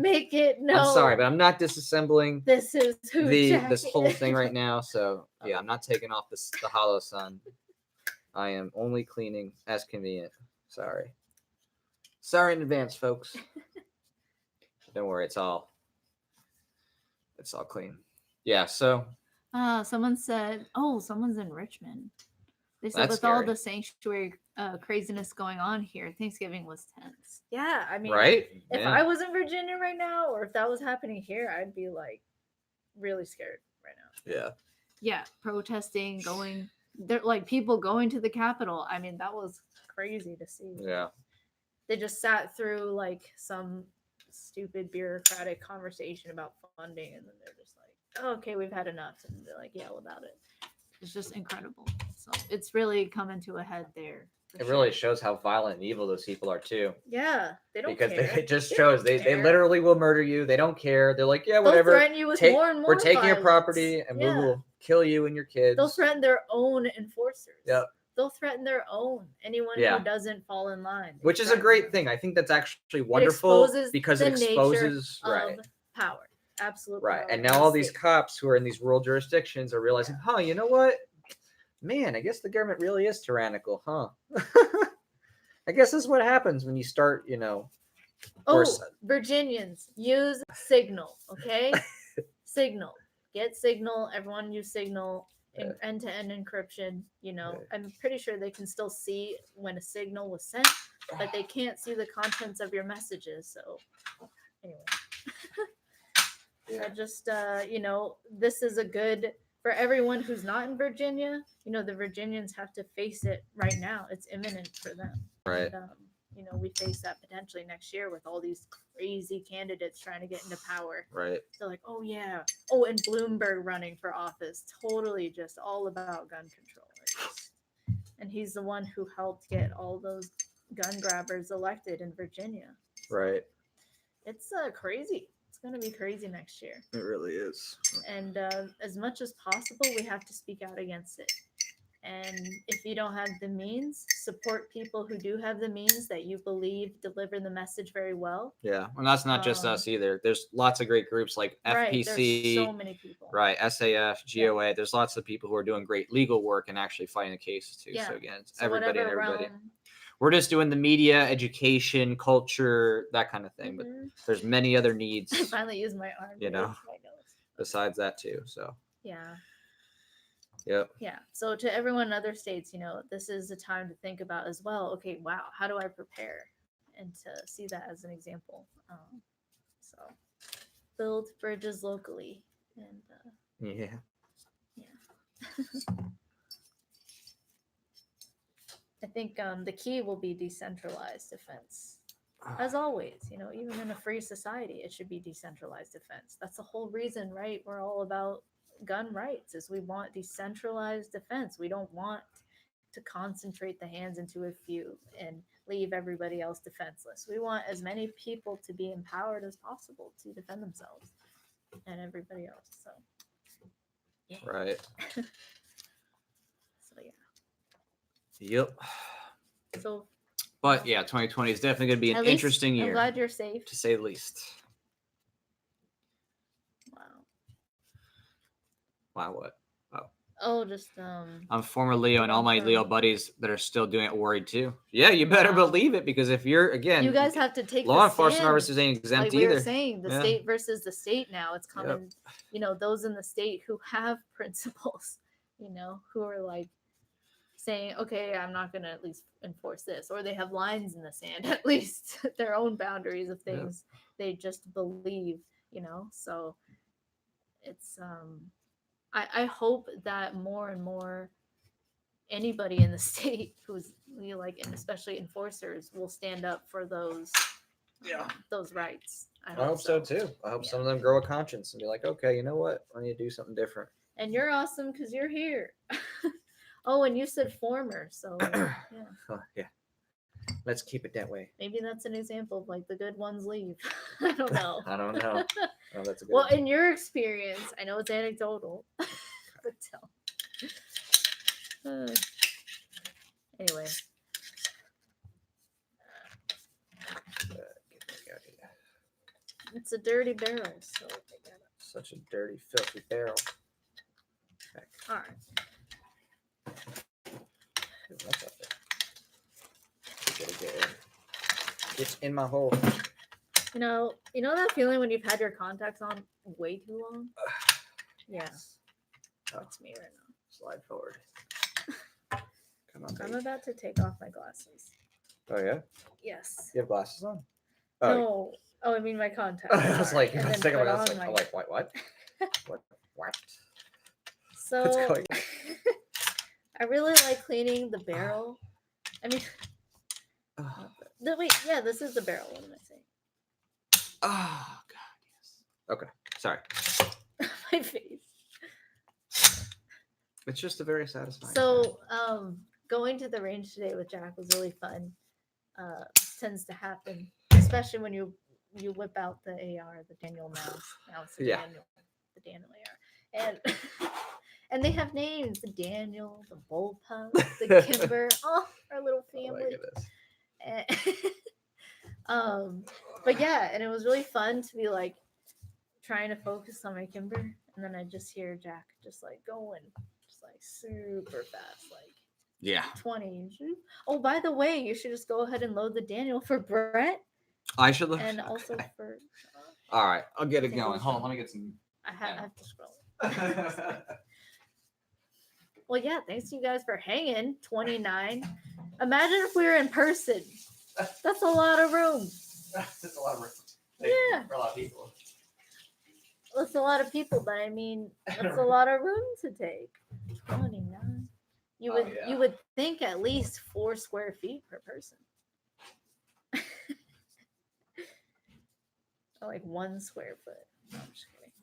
Make it. No. I'm sorry, but I'm not disassembling. This is this whole thing right now. So yeah, I'm not taking off the hollow sun. I am only cleaning as convenient. Sorry in advance, folks. Don't worry, it's all clean. Yeah. So. Someone said, someone's in Richmond. They said, That's with scary. all the sanctuary craziness going on here, Thanksgiving was tense. Yeah, I mean, right? If I was in Virginia right now, or if that was happening here, I'd be like really scared right now. Yeah. Yeah, protesting, going there, like people going to the Capitol. I mean, that was crazy to see. Yeah. They just sat through like some stupid bureaucratic conversation about funding, and then they're just like, oh, okay, we've had enough, and they're like, yeah, without it. It's just incredible. So it's really coming to a head there. It really shows how violent and evil those people are too. Yeah, they don't care. Because it just shows they they literally will murder you. They don't care. They're like, yeah, They'll whatever. Threaten you with more and more. We're taking violence. your property and we will kill you and your kids. They'll threaten their own enforcers. Yep. They'll threaten their own anyone who doesn't fall in line. Which is a great thing. I think that's actually wonderful because it exposes power. Absolutely. Right. And now all these cops who are in these rural jurisdictions are realizing, you know what? Man, I guess the government really is tyrannical, huh? I guess this is what happens when you start, Virginians, use Signal, okay? Signal. Get Signal. Everyone use Signal. End-to-end encryption. I'm pretty sure they can still see when a signal was sent, but they can't see the contents of your messages. So, anyway. I just, this is a good... For everyone who's not in Virginia, the Virginians have to face it right now. It's imminent for them. Right. And, we face that potentially next year with all these crazy candidates trying to get into power. Right. They're like, oh, yeah. Oh, and Bloomberg running for office. Totally just all about gun control. And he's the one who helped get all those gun grabbers elected in Virginia. Right. It's crazy. It's going to be crazy next year. It really is. And as much as possible, we have to speak out against it. And if you don't have the means, support people who do have the means that you believe deliver the message very well. Yeah. And that's not just us either. There's lots of great groups like FPC. There's so many people. Right. SAF, GOA. Yeah. There's lots of people who are doing great legal work and actually fighting the cases too. Yeah. So again, it's everybody and everybody. We're just doing the media, education, culture, that kind of thing. Mm-hmm. But there's many other needs. I finally used my arm. Besides that too. So. Yeah. Yep. Yeah. So to everyone in other states, this is a time to think about as well. Okay, wow, how do I prepare? And to see that as an example. So build bridges locally. And yeah. I think the key will be decentralized defense. As always, even in a free society, it should be decentralized defense. That's the whole reason, right? We're all about gun rights, is we want decentralized defense. We don't want to concentrate the hands into a few and leave everybody else defenseless. We want as many people to be empowered as possible to defend themselves and everybody else. So Yeah. Right. So yeah. Yep. So. But yeah, 2020 is definitely going to be an interesting year. I'm glad you're safe, to say the least. Wow. Wow, what? Oh, just I'm former Leo, and all my Leo buddies that are still doing it worried too. Yeah, you better believe it, because if you're you guys have to take law enforcement officers ain't exempt like we either. were saying, the state versus the state now. It's coming. Yep. Those in the state who have principles, who are like saying, okay, I'm not going to at least enforce this, or they have lines in the sand, at least their own boundaries of things they just believe, so it's I hope that more and more anybody in the state who's like, and especially enforcers, will stand up for those those rights. I hope so too. I hope some of them grow a conscience and be like, okay, you know what, I need to do something different. And you're awesome because you're here. Oh, and you said former, so yeah. Yeah. Let's keep it that way. Maybe that's an example of like the good ones leave. I don't know. I don't know. Oh, that's a good well, one. In your experience, I know it's anecdotal, but tell. Anyway. It's a dirty barrel, so they got it. Such a dirty, filthy barrel. Okay. All right. What's up there? It's in my hole. You know that feeling when you've had your contacts on way too long? Yeah. That's me right now. Slide forward. Come on, baby. I'm about to take off my glasses. Oh, yeah? Yes. You have glasses on? Oh. No. Oh, I mean my contacts. I was like, what? What? So, I really like cleaning the barrel. I mean, this is the barrel. What am I saying? Oh, God, yes. Okay, sorry. My face. It's just a very satisfying. So, going to the range today with Jack was really fun. This tends to happen, especially when you whip out the AR, the Daniel mouse. Now it's the Daniel AR, and they have names: the Daniel, the Bullpup, the Kimber. Oh, our little family. But yeah, and it was really fun to be like trying to focus on my Kimber, and then I just hear Jack just like going, just like super fast, like 20. Oh, by the way, you should just go ahead and load the Daniel for Brett. I should look. And also for. All right, I'll get it going. Hold on, let me get some. I have to scroll. Well, yeah, thanks to you guys for hanging. 29. Imagine if we were in person. That's a lot of room. That's a lot of room. Yeah. For a lot of people. That's a lot of people, but I mean, that's a lot of room to take. 29. You would think at least 4 square feet per person. Or like 1 square foot. No, I'm just kidding.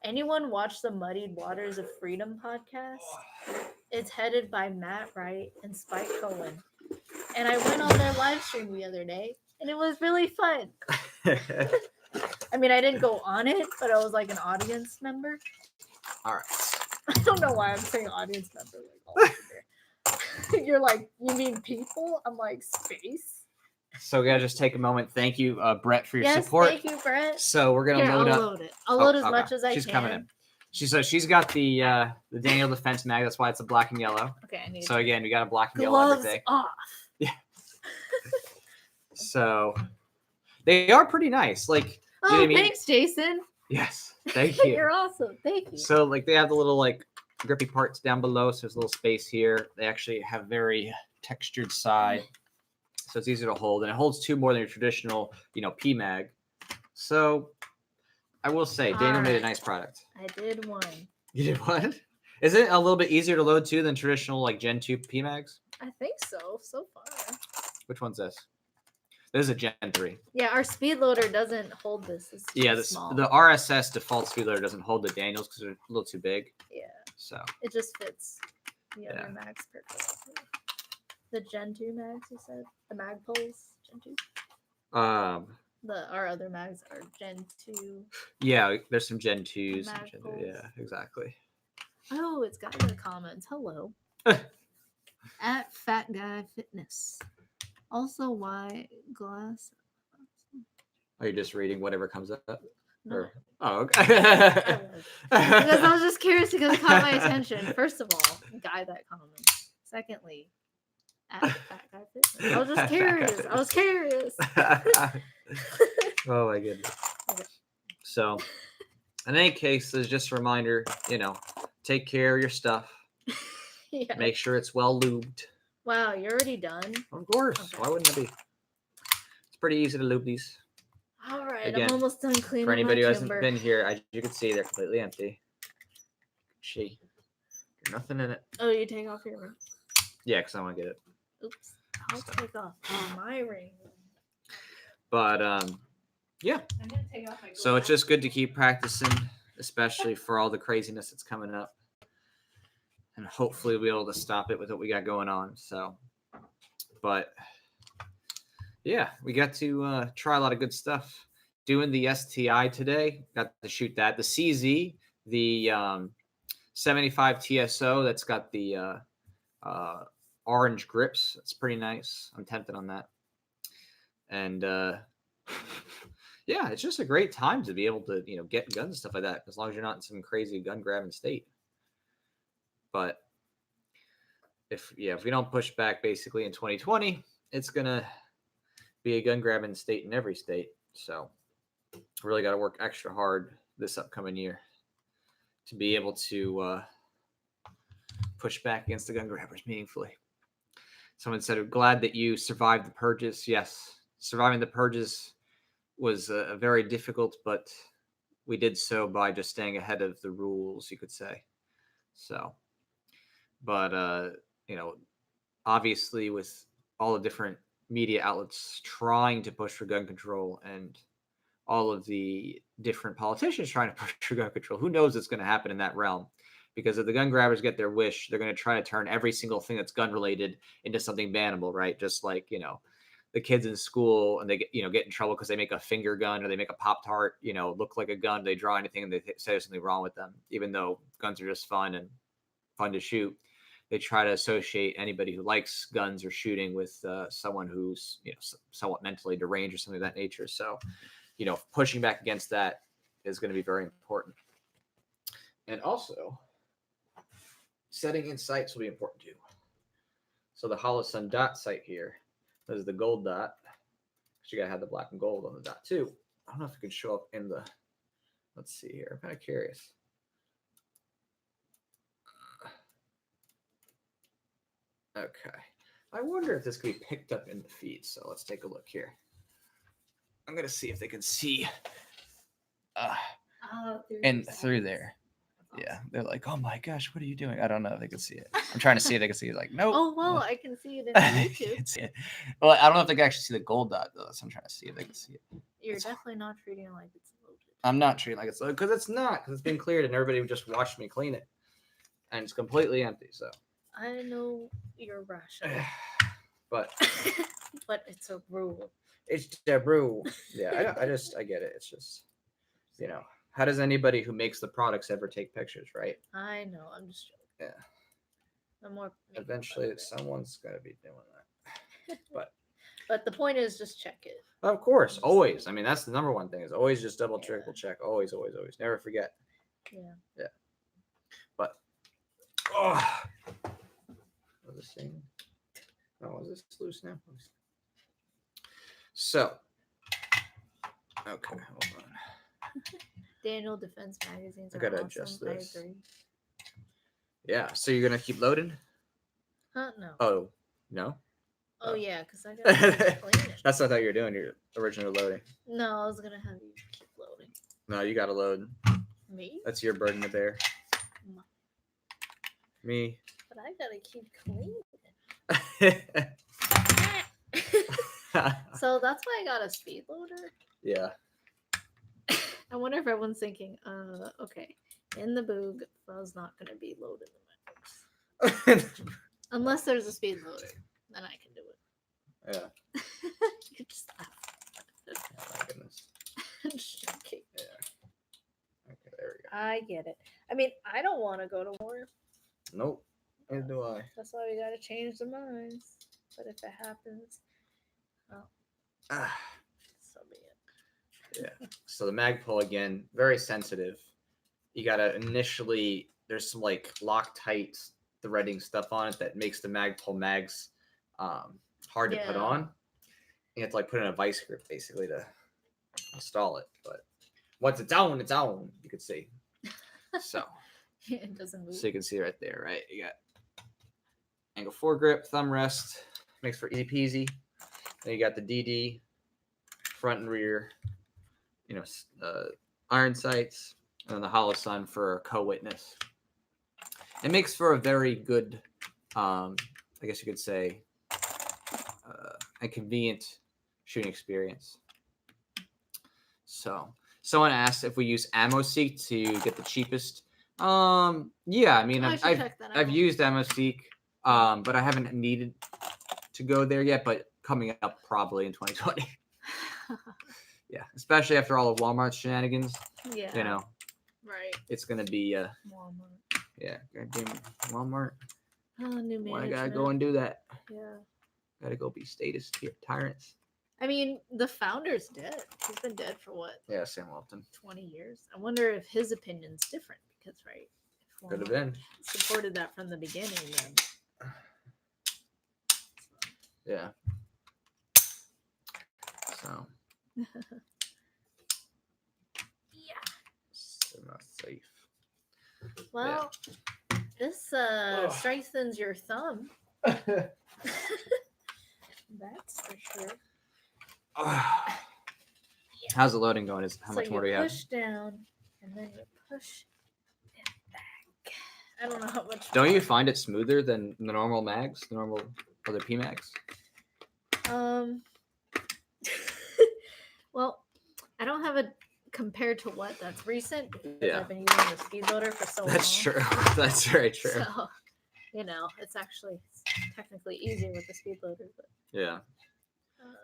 Anyone watch the Muddied Waters of Freedom podcast? It's headed by Matt Wright and Spike Cohen. And I went on their live stream the other day, and it was really fun. I mean, I didn't go on it, but I was like an audience member. All right. I don't know why I'm saying audience member. Like, you're like, you mean people? I'm like, space. So we gotta just take a moment. Thank you, Brett, for your support. Thank you, Brett. So we're gonna load up. Load it. I'll load as much as I can. She's coming in. She's got the Daniel Defense mag. That's why it's a black and yellow. Okay, I need. So again, we got a black and yellow everything. Off. Yeah. So they are pretty nice. Like. Oh, you know what I mean? Thanks, Jason. Yes, thank you. You're awesome. Thank you. So like they have the little like grippy parts down below. So there's a little space here. They actually have very textured side. So it's easier to hold, and it holds 2 more than your traditional, P mag. So I will say, Daniel made a nice product. I did one. You did one? Is it a little bit easier to load too than traditional like Gen 2 P mags? I think so far. Which one's this? This is a Gen 3. Yeah, our speed loader doesn't hold this. It's small. The RSS default speed loader doesn't hold the Daniels because they're a little too big. Yeah. So it just fits the other mags perfectly. The Gen 2 mags, you said? The mag poles, Gen 2? Our other mags are Gen 2. Yeah, there's some Gen 2s. Yeah, exactly. Oh, it's got the comments. Hello. At Fat Guy Fitness. Also, why glass? Are you just reading whatever comes up? No. Or, oh, okay. Because I was just curious because it caught my attention. First of all, guy that comments. Secondly, at Fat Guy Fitness. I was just curious. Oh my goodness. Okay. So, in any case, there's just a reminder, take care of your stuff. Yeah. Make sure it's well lubed. Wow, you're already done? Of course. Okay. Why wouldn't it be? It's pretty easy to lube these. All right, again, I'm almost done cleaning. For anybody who hasn't been here, as you can see, they're completely empty. There's nothing in it. Oh, you take off your ring? Yeah, because I want to get it. Oops. I'll take off my ring. But, yeah. I'm going to take off my glass. So it's just good to keep practicing, especially for all the craziness that's coming up. And hopefully we'll be able to stop it with what we got going on. So, but yeah, we got to try a lot of good stuff. Doing the STI today, got to shoot that. The CZ, the 75 TSO, that's got the orange grips. That's pretty nice. I'm tempted on that. And yeah, it's just a great time to be able to, get guns and stuff like that, as long as you're not in some crazy gun grabbing state. But if we don't push back basically in 2020, it's gonna be a gun grabbing state in every state. So really got to work extra hard this upcoming year to be able to push back against the gun grabbers meaningfully. Someone said, glad that you survived the purges. Yes, surviving the purges was very difficult, but we did so by just staying ahead of the rules, you could say. So, but, obviously with all the different media outlets trying to push for gun control and all of the different politicians trying to push for gun control, who knows what's going to happen in that realm? Because if the gun grabbers get their wish, they're going to try to turn every single thing that's gun related into something bannable, right? Just like, the kids in school and they get in trouble because they make a finger gun or they make a Pop-Tart, look like a gun. They draw anything and they say there's something wrong with them, even though guns are just fun and fun to shoot. They try to associate anybody who likes guns or shooting with someone who's, somewhat mentally deranged or something of that nature. So, pushing back against that is going to be very important. And also, setting in sights will be important too. So the Holosun dot sight here, this is the gold dot. You got to have the black and gold on the dot too. I don't know if it could show up in the, let's see here. I'm kind of curious. Okay. I wonder if this could be picked up in the feed. So let's take a look here. I'm going to see if they can see through there. Yeah, they're like, oh my gosh, what are you doing? I don't know if they can see it. I'm trying to see if they can see it. Like, nope. Oh, well, I can see it in YouTube. Can see it. Well, I don't know if they can actually see the gold dot, though. So I'm trying to see if they can see it. You're definitely not treating it like it's loaded. I'm not treating it like it's loaded because it's not. Because it's been cleared and everybody just watched me clean it. And it's completely empty, so. I know you're rational. But it's a rule. It's a rule. Yeah, I get it. It's just, how does anybody who makes the products ever take pictures, right? I know. I'm just joking. Yeah. Eventually, someone's got to be doing that. But the point is, just check it. Of course, always. I mean, that's the number one thing is always just double, triple check. Always, always, always. Never forget. Yeah. Yeah. But, was this thing? Oh, is this loose now? So, okay, hold on. Daniel, defense magazines. I gotta awesome. Adjust this. I agree. Yeah, so you're gonna keep loading? No. Oh, no? Oh yeah, because I gotta clean it. That's what I thought you were doing. Your original loading. No, I was gonna have you keep loading. No, you gotta load. Me? That's your burden to bear. Me. But I gotta keep cleaning. So that's why I got a speed loader. Yeah. I wonder if everyone's thinking, okay, in the Boog, Pho's not gonna be loaded in the mags. Unless there's a speed loader, then I can do it. Yeah. You just laugh. Oh my I get it. I mean, I don't want to go to war. Nope. Neither do I. That's why we got to change the minds. But if it happens, oh, so be it. Yeah. So the mag pull again, very sensitive. You gotta initially. There's some like Loctite threading stuff on it that makes the mag pull mags hard to put on. You have to like put in a vice grip basically to install it. But once it's on, it's on. You can see. So it doesn't move. So you can see right there, right? You got angle foregrip, thumb rest, makes for easy peasy. Then you got the DD, front and rear, iron sights, and then the hollow sun for co-witness. It makes for a very good, I guess you could say, a convenient shooting experience. So someone asked if we use AmmoSeek to get the cheapest. Yeah, I mean, I've used AmmoSeek, but I haven't needed to go there yet, but coming up probably in 2020. Yeah, especially after all of Walmart's shenanigans. Yeah. Right. It's going to be, Walmart. Yeah, goddamn Walmart. Oh, new management. Why I gotta go and do that? Yeah. Gotta go be status tyrants. I mean, the founder's dead. He's been dead for what? Yeah, Sam Walton. 20 years. I wonder if his opinion's different because, right? Could have been. Supported that from the beginning, then. Yeah. So. Yeah. So not safe. Well, this strengthens your thumb. That's for sure. How's the loading going? How much more do we have? Push down, and then you push it back. I don't know how much. Don't you find it smoother than the normal mags, the normal other P mags? Well, I don't have a compared to what that's recent because Yeah. I've been using the speed loader for so long. That's true. That's very true. So, it's actually technically easier with the speed loader, but yeah.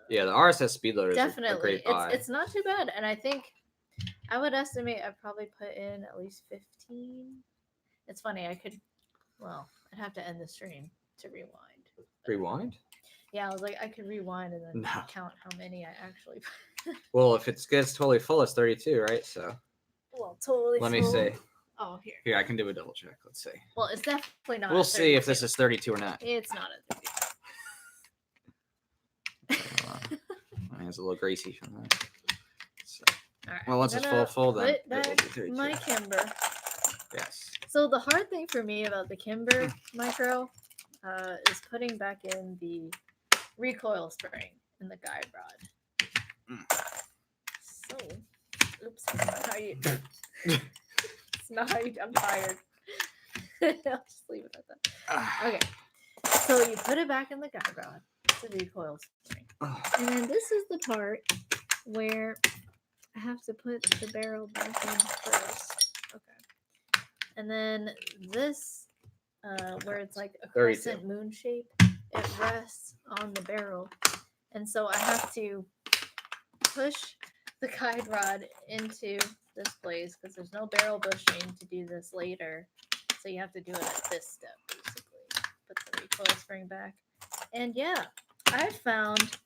Yeah, the RSS speed loader is definitely a great buy. it's not too bad, and I think I would estimate I'd probably put in at least 15. It's funny, I'd have to end the stream to rewind. Rewind? Yeah, I was like, I could rewind and then count how many I actually put. Well, if it gets totally full, it's 32, right? So. Well, totally. Let me see. Oh, here. Here, I can do a double check. Let's see. Well, it's definitely not. We'll see if this is 32 or not. It's not a 32. It's a little greasy from that. So. All right. Well, once it's full, then put back my Kimber. Yes. So the hard thing for me about the Kimber micro is putting back in the recoil spring in the guide rod. So, oops, that's not how you. It's not how you. I'm tired. I'll just leave it at that. Okay, so you put it back in the guide rod, the recoil spring, and then this is the part where I have to put the barrel back in first. Okay, and then this, where it's like a crescent moon shape, it rests on the barrel, and so I have to push the guide rod into this place because there's no barrel bushing to do this later, so you have to do it at this step basically. Put the recoil spring back, and yeah, I found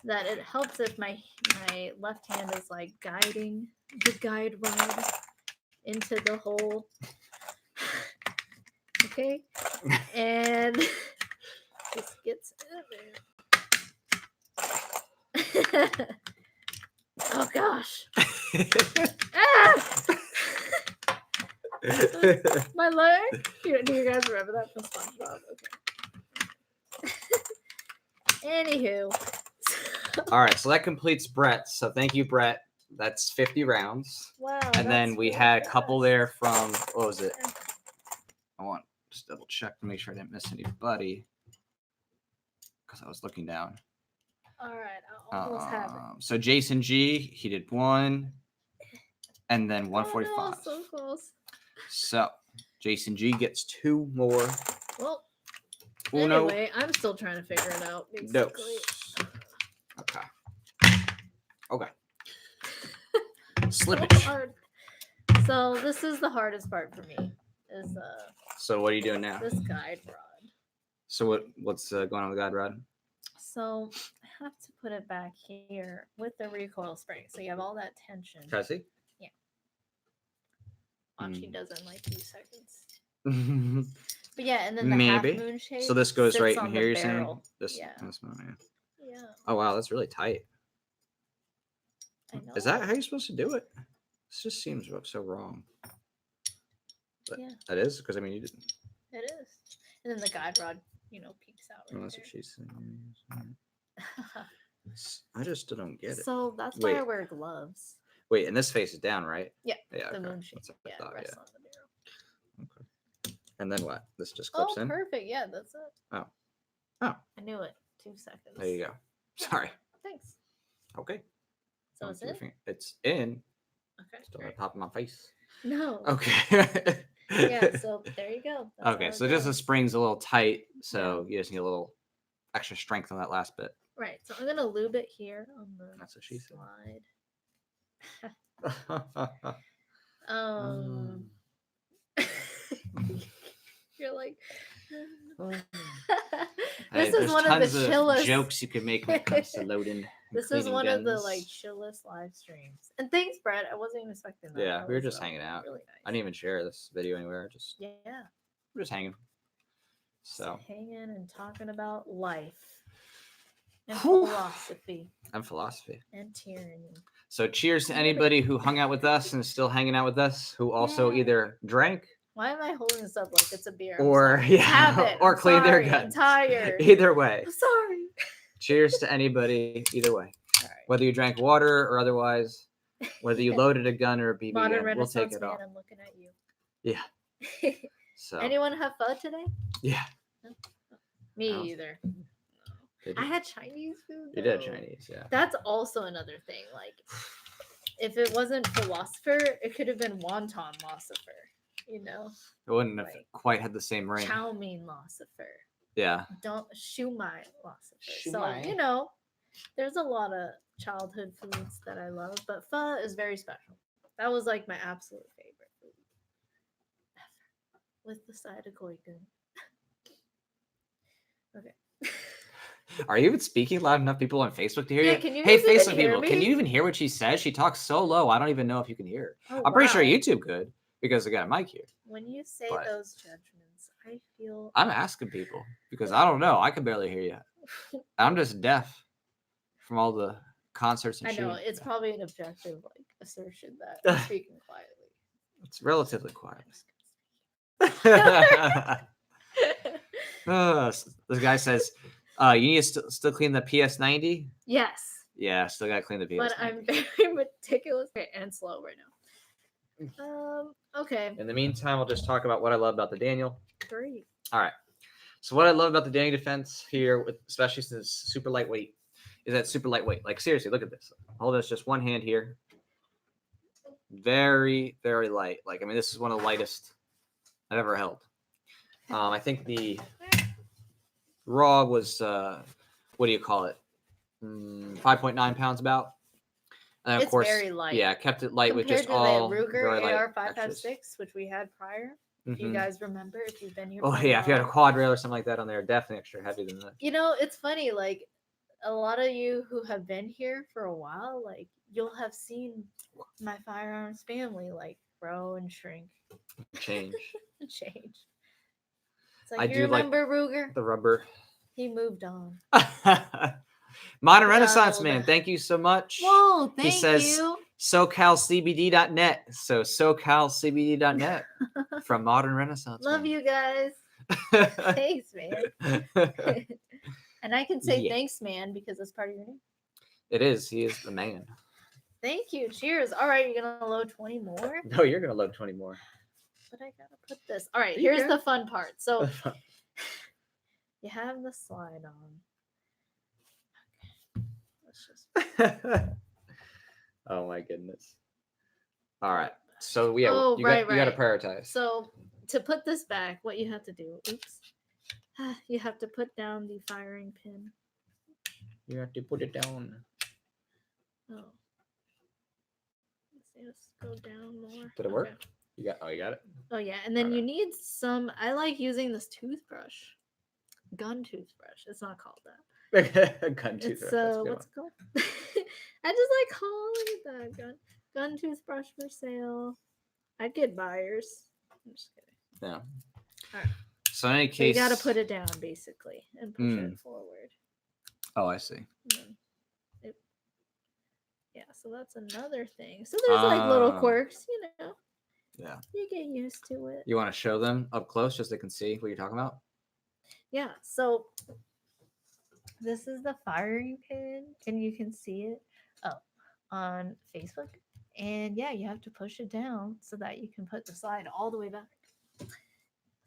that it helps if my left hand is like guiding the guide rod into the hole. Okay, and this gets in there. Oh gosh. Ah! My leg? Do you guys remember that from SpongeBob? Okay. Anywho. All right, so that completes Brett. So thank you, Brett. That's 50 rounds. Wow. And then we had a couple there from, what was it? I want to just double check to make sure I didn't miss anybody because I was looking down. All right, I almost have it. So Jason G, he did 1, and then 145. Oh, no, so close. So Jason G gets 2 more. Well, Uno. anyway, I'm still trying to figure it out. Basically. Dos. Okay. Slippage. So hard. So this is the hardest part for me. Is So what are you doing now? this guide rod. So what's going on with the guide rod? So I have to put it back here with the recoil spring. So you have all that tension. Can I see? Watch, he does it in like 2 seconds. Maybe. But yeah, and then the half moon shape. So this goes sits right in on here. the You're saying barrel. this? Yeah. This one, yeah. Yeah. Oh wow, that's really tight. I know. Is that how you're supposed to do it? This just seems so wrong. But Yeah. that is because I mean you didn't. It is. And then the guide rod, peeks out. Well, Right that's what she's saying. there. I just still don't get it. So that's why I wear gloves. Wait, and this face is down, right? Yeah. Yeah. The Okay. moon shape. That's what I Yeah, thought, rests on the barrel. Okay. And then what? This just clips Oh, in. perfect. Yeah, that's it. Oh. I knew it. 2 seconds. There you go. Sorry. Thanks. Okay. So it's in? It's in. Okay. Still on Great. top of my face. No. Okay. Yeah, so there you go. That's Okay, how it so just the goes. spring's a little tight, so you just need a little extra strength on that last bit. Right. So I'm gonna lube it here on the That's what she said. slide. You're like this is one of the chillest jokes you could make when it comes to loading. This is one of the like chillest live streams. And thanks, Brett. I wasn't even expecting that. Yeah, That we were was, just hanging out. Really nice. I didn't even share this video anywhere. Yeah. We're just hanging. So just hanging and talking about life and philosophy and tyranny. So cheers to anybody who hung out with us and is still hanging out with us, who also either drank. Why am I holding this up like it's a beer? Or or clean their guns. I'm tired. Either way. I'm sorry. Cheers to anybody, either way. All right. Whether you drank water or otherwise, whether you loaded a gun or a BB Modern gun, we'll Renaissance take it man, all. I'm looking at you. Yeah. So. Anyone have pho today? Yeah. No. Me either. I had Chinese food. You did Chinese, yeah. That's also another thing. Like, if it wasn't philosopher, it could have been wonton philosopher. It wouldn't have quite had the same ring. Chow mein philosopher. Yeah. Don't shumai philosopher. So there's a lot of childhood foods that I love, but pho is very special. That was like my absolute favorite food ever, with the side of goigun. Okay. Are you even speaking loud enough people on Facebook to hear you? Can you hey, even Facebook hear people, me? can you even hear what she says? She talks so low. I don't even know if you can hear her. Oh, I'm pretty sure YouTube could because I got a mic here. When you say those judgments, I feel I'm asking people because I don't know. I can barely hear you. I'm just deaf from all the concerts and I know shooting. it's probably an objective assertion that I'm speaking quietly. It's relatively quiet. This guy says, you need to still clean the PS90? Yes. Yeah, still got to clean the PS90. But I'm very meticulous and slow right now. Okay. In the meantime, I'll just talk about what I love about the Daniel. Great. All right. So what I love about the Daniel defense here, especially since it's super lightweight, is that super lightweight. Like, seriously, look at this. Hold this just one hand here. Very, very light. Like, I mean, this is one of the lightest I've ever held. I think the raw was, what do you call it? 5.9 pounds about. And of course, very light. Yeah, kept it light compared with just to all the Ruger very light AR-556, which we had prior. If you guys remember, if you've been here. Oh yeah, if you had a quad rail or something like that on there, definitely extra heavy than that. It's funny. Like a lot of you who have been here for a while, like you'll have seen my firearms family like grow and shrink, change. It's like you remember Ruger? The rubber. He moved on. Modern Renaissance man, thank you so much. Whoa, thank you. He says SoCalCBD.net. So SoCalCBD.net from Modern Renaissance. Love you guys. Thanks, man. And I can say thanks, man, because it's part of your name. It is. He is the man. Thank you. Cheers. All right, you're gonna load 20 more? No, you're gonna load 20 more. But I gotta put this. All right, here's the fun part. So you have the slide on. Oh my goodness. All right. So you got to prioritize. So to put this back, what you have to do, you have to put down the firing pin. You have to put it down. Oh. Just go down more. Did it work? You got it. Oh yeah, and then Okay. you need some. I like using this toothbrush, gun toothbrush. It's not called that. Gun toothbrush. It's That's a good what's it one. called? I just like calling it that gun toothbrush for sale. I'd get buyers. I'm just kidding. Yeah. All right. So in any So case, you got to put it down basically and push it forward. Oh, I see. Yeah, so that's another thing. So there's like little quirks, you know. Yeah. You get used to it. You want to show them up close just so they can see what you're talking about? Yeah, so this is the firing pin, and you can see it on Facebook. And yeah, you have to push it down so that you can put the slide all the way back.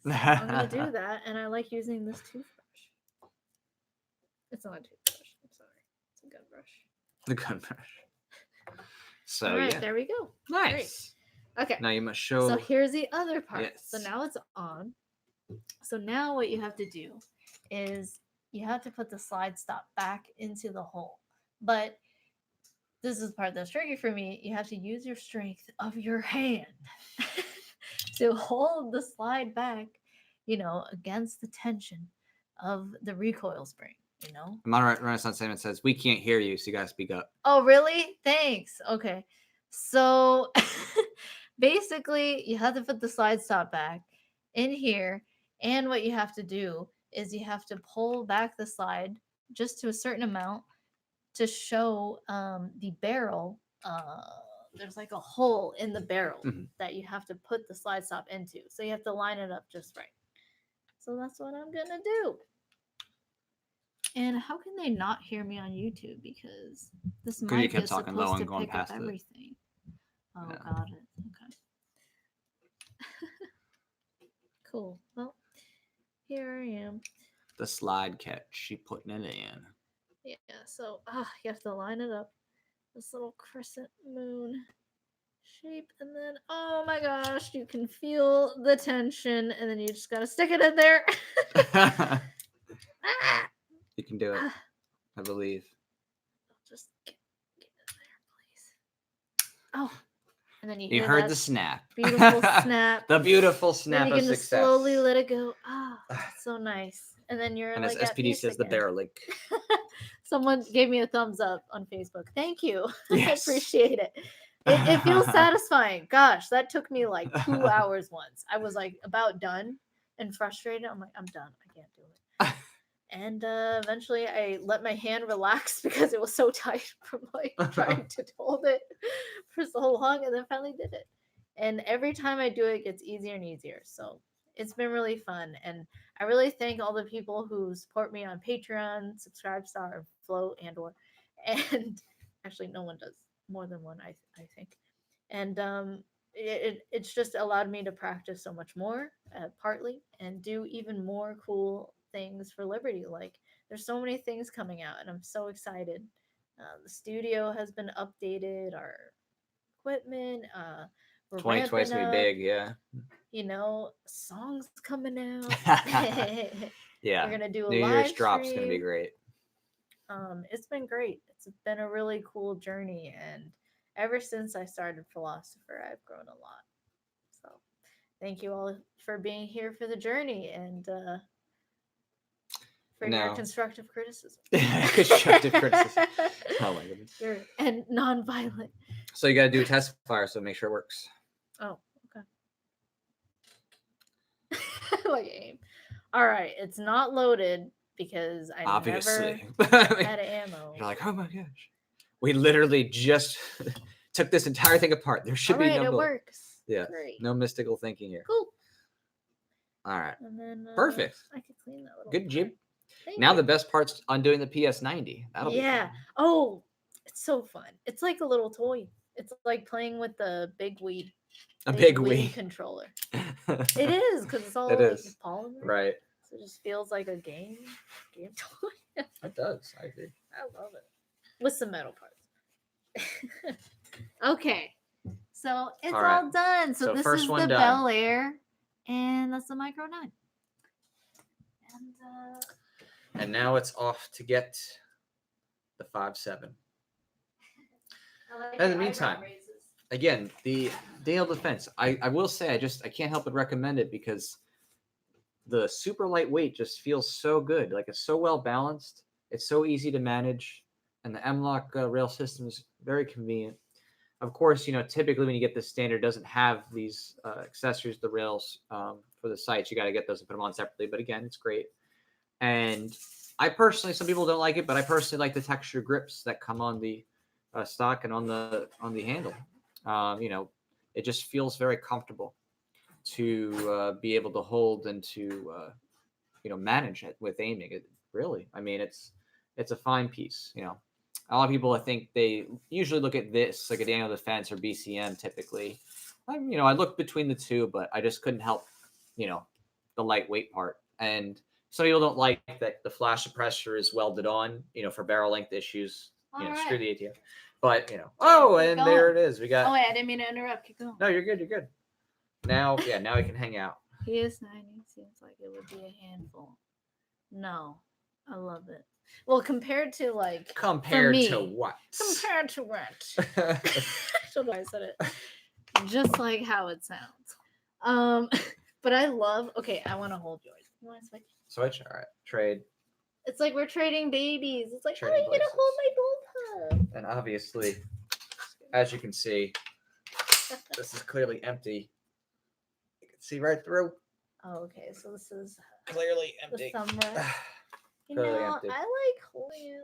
So I'm going to do that, and I like using this toothbrush. It's not a toothbrush, I'm sorry. It's a gun brush. The gun brush. So, all right, yeah. there we go. Nice. Great. Okay. Now you must show. So here's the other part. Yes. So now it's on. So now what you have to do is you have to put the slide stop back into the hole. But this is the part that's tricky for me. You have to use your strength of your hand to hold the slide back, you know, against the tension of the recoil spring, you know? Modern Renaissance Statement says, we can't hear you, so you got to speak up. Oh, really? Thanks. Okay. So basically, you have to put the slide stop back in here. And what you have to do is you have to pull back the slide just to a certain amount to show the barrel. There's like a hole in the barrel that you have to put the slide stop into. So you have to line it up just right. So that's what I'm going to do. And how can they not hear me on YouTube? Because this mic is supposed low to and going pick up past everything. Oh, yeah. got it. Okay. Cool. Well, here I am. The slide catch. She putting it in. Yeah, so you have to line it up. This little crescent moon shape, and then oh my gosh, you can feel the tension, and then you just gotta stick it in there. You can do it. I believe. Just get in there, please. Oh, and then you heard the snap. Beautiful snap. The beautiful snap then you of can success. Just slowly let it go. That's so nice. And then you're and like, as SPD says, the barrel link. Someone gave me a thumbs up on Facebook. Thank you. Yes. I appreciate it. It feels satisfying. Gosh, that took me like 2 hours once. I was like about done and frustrated. I'm like, I'm done. I can't do it. And eventually I let my hand relax because it was so tight from like trying to hold it for so long, and then finally did it. And every time I do it, it gets easier and easier. So it's been really fun. And I really thank all the people who support me on Patreon, Subscribestar, Flow, and actually no one does, more than one, I think. And it's just allowed me to practice so much more, partly, and do even more cool things for Liberty. Like there's so many things coming out, and I'm so excited. The studio has been updated, our equipment, 2020 is gonna be big, yeah. You know, songs coming out. Yeah, we're gonna do a New live Year's drop's stream. gonna be great. It's been great. It's been a really cool journey, and ever since I started Philosopher, I've grown a lot. So thank you all for being here for the journey and for your constructive criticism. Constructive criticism. Oh my goodness. And non-violent. So you got to do a test fire, so make sure it works. Oh, okay. Like aim. All right, it's not loaded because I obviously never had ammo. You're like, oh my gosh, we literally just took this entire thing apart. There should be no. It works. Yeah, great. No mystical thinking here. Cool. All right. And then perfect. I could clean that little. Good job. Now the best part's undoing the PS90. That'll be fun. Oh, it's so fun. It's like a little toy. It's like playing with the big Wii. Big Wii controller. It is because it's all polymer. Right. So it just feels like a game toy. It does. I agree. I love it. With some metal parts. Okay. So it's all done. So this is the Bel Air, and that's the Micro 9. And now it's off to get the 5.7. In the meantime, again, the Daniel Defense. I will say I can't help but recommend it because the super lightweight just feels so good. Like it's so well balanced. It's so easy to manage, and the M-LOK rail system is very convenient. Of course, typically when you get the standard, it doesn't have these accessories, the rails for the sights. You got to get those and put them on separately. But again, it's great. And I personally, some people don't like it, but I personally like the texture grips that come on the stock and on the handle. It just feels very comfortable to be able to hold and to manage it with aiming. It really, I mean, it's a fine piece. A lot of people, I think they usually look at this like a Daniel Defense or BCM typically. I looked between the two, but I just couldn't help, the lightweight part. And some people don't like that the flash suppressor is welded on, for barrel length issues. Screw the ATF. But and there it is. We got. Oh wait, I didn't mean to interrupt. Keep going. No, you're good. You're good. Now we can hang out. PS90 seems like it would be a handful. No, I love it. Well, compared to what? Compared to what? That's why I said it. Just like how it sounds. But I love. Okay, I want to hold yours. You want to switch? Switch. All right. Trade. It's like we're trading babies. It's like, trading how are you gonna hold my bullpup? And obviously, as you can see, this is clearly empty. You can see right through. Oh, okay. So this is clearly empty. The thumb rest. Clearly empty. I like holding it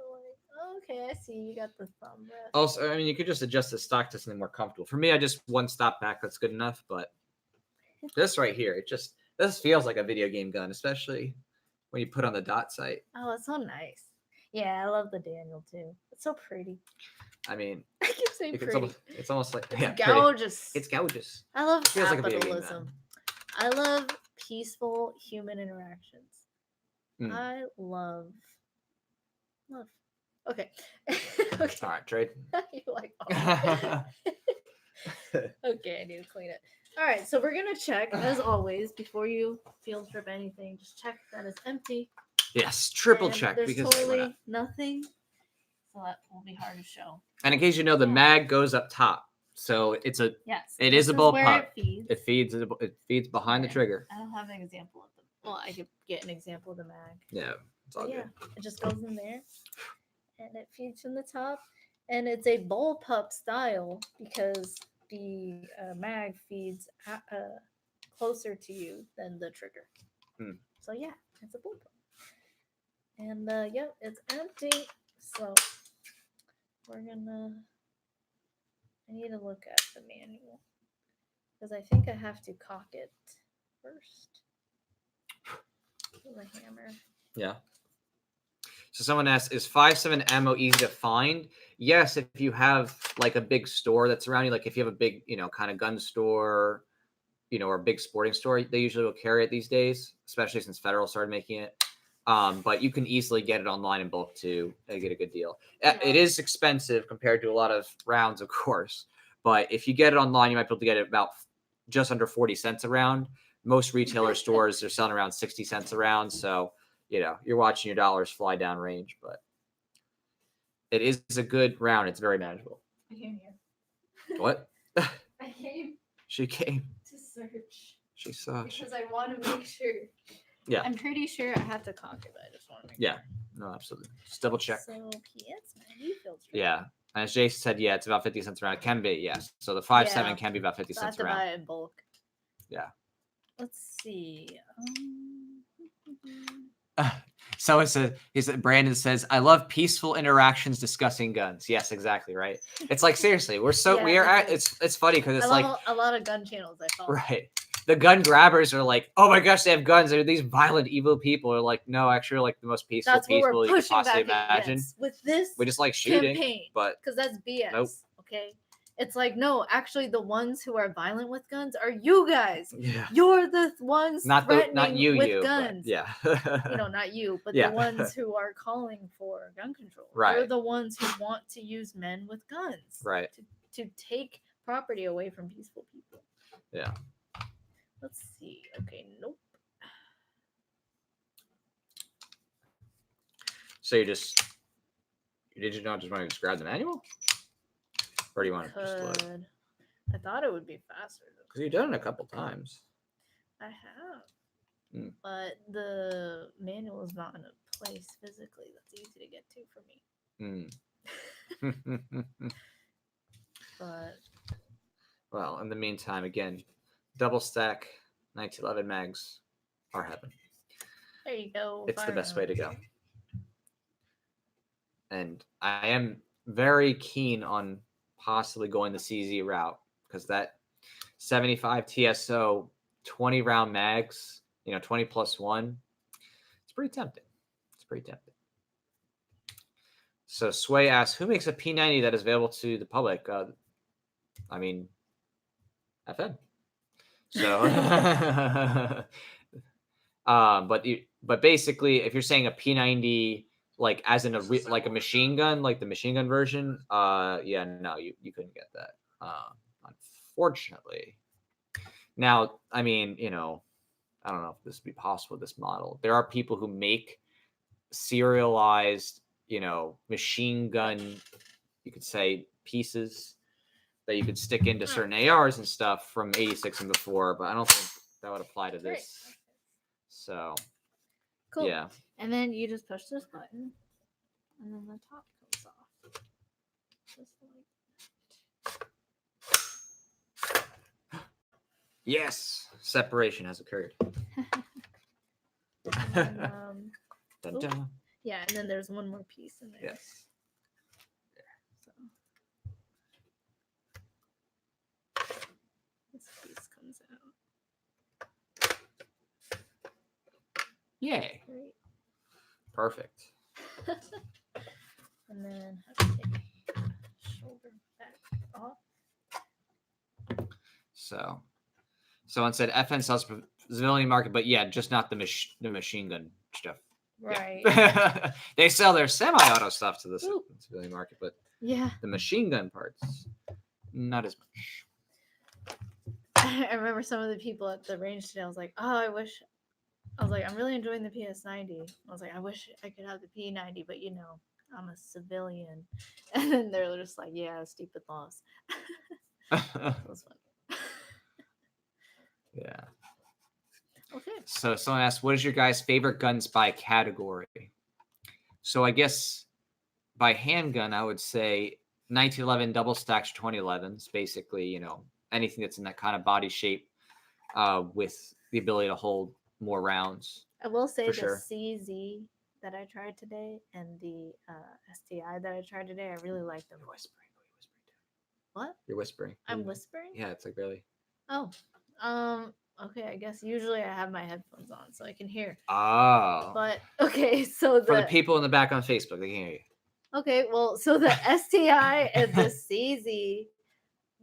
okay, I see you got the thumb rest. Also, I mean, you could just adjust the stock to something more comfortable. For me, I just one stop back. That's good enough. But this right here, this feels like a video game gun, especially when you put on the dot sight. Oh, it's so nice. Yeah, I love the Daniel too. It's so pretty. I mean, I keep saying pretty. It's almost like gorgeous. It's gorgeous. I love feels capitalism. I love peaceful human interactions. I love. Okay. Okay. All right, trade. You like okay, I need to clean it. All right, so we're gonna check as always before you field trip anything. Just check that it's empty. Yes, triple check there's because totally nothing. So that will be hard to show. And in case you know, the mag goes up top, so it's a it is a bullpup. It feeds behind the trigger. I don't have an example of them. Well, I could get an example of the mag. Yeah, it's all good. It just goes in there, and it feeds from the top, and it's a bullpup style because the mag feeds closer to you than the trigger. So yeah, it's a bullpup. And it's empty. So we're gonna. I need to look at the manual because I think I have to cock it first with a hammer. Yeah. So someone asks, is 5.7 ammo easy to find? Yes, if you have like a big store that's around you, like if you have a big, kind of gun store, or a big sporting store, they usually will carry it these days, especially since Federal started making it. But you can easily get it online in bulk too and get a good deal. It is expensive compared to a lot of rounds, of course. But if you get it online, you might be able to get it about just under 40 cents a round. Most retailer stores are selling around 60 cents a round. So, you're watching your dollars fly down range. But it is a good round. It's very manageable. I came here. What? I came. She came. To search. She saw. Because I want to make sure. Yeah. I'm pretty sure I have to cock it, but I just want to make sure. No, absolutely. Just double check. So, PS90 filter. Yeah. And as Jason said, it's about 50 cents a round. It can be, yes. So the 5.7 can be about 50 cents a round. I have to buy it in bulk. Yeah. Let's see. So Brandon says, I love peaceful interactions discussing guns. Yes, exactly, right? It's like, seriously, it's funny because it's like a lot of gun channels I follow. Right. The gun grabbers are like, oh my gosh, they have guns. They're these violent, evil people. Are like, no, actually, like the most peaceful people you could possibly imagine. With this, we just like shooting, campaign, but because that's BS. Nope. Okay, it's like no, actually, the ones who are violent with guns are you guys. Yeah, you're the ones not you with guns. Yeah, not you, but the ones who are calling for gun control. Right, they're the ones who want to use men with guns. Right, to take property away from peaceful people. Yeah. Let's see. Okay, nope. So did you not just want to grab the manual? Or do you want to just look? I thought it would be faster. Because you've done it a couple times. I have. Mm. But the manual is not in a place physically that's easy to get to for me. But well, in the meantime, again, double stack 1911 mags are heaven. there you go. It's the best way to go. And I am very keen on possibly going the CZ route because that 75 TSO 20 round mags, 20 plus 1, it's pretty tempting. So Sway asks, who makes a P90 that is available to the public? I mean, FN. So, but basically, if you're saying a P90, like as in like a machine gun, like the machine gun version, yeah, no, you couldn't get that, unfortunately. Now, I mean, I don't know if this would be possible with this model. There are people who make serialized, machine gun, you could say, pieces that you could stick into certain ARs and stuff from 86 and before, but I don't think that would apply to this. Right. So, cool. Yeah. And then you just push this button, and then the top comes off. Just like yes, separation has occurred. and, Dun, dun. yeah, and then there's one more piece in there. Yes. So this piece comes out. Yay. Great. Perfect. And then have to take shoulder back off. So, someone said FN sells civilian market, but yeah, just not the machine gun stuff. Right. Yeah. They sell their semi-auto stuff to the civilian market, but yeah, the machine gun parts, not as much. I remember some of the people at the range today. I was like, I'm really enjoying the PS90. I was like, I wish I could have the P90, but I'm a civilian. And then they're just like, yeah, stupid laws. That was fun. Yeah. Okay. So someone asked, what is your guys' favorite guns by category? So I guess by handgun, I would say 1911 double stacks 2011s, basically, anything that's in that kind of body shape with the ability to hold more rounds. I will say the sure. CZ that I tried today and the STI that I tried today, I really like them. You're whispering. What? You're whispering. I'm whispering? Yeah, it's like really. Oh. Okay, I guess usually I have my headphones on so I can hear. Oh. But okay, so for the people in the back on Facebook, they can hear you. Okay, well, so the STI and the CZ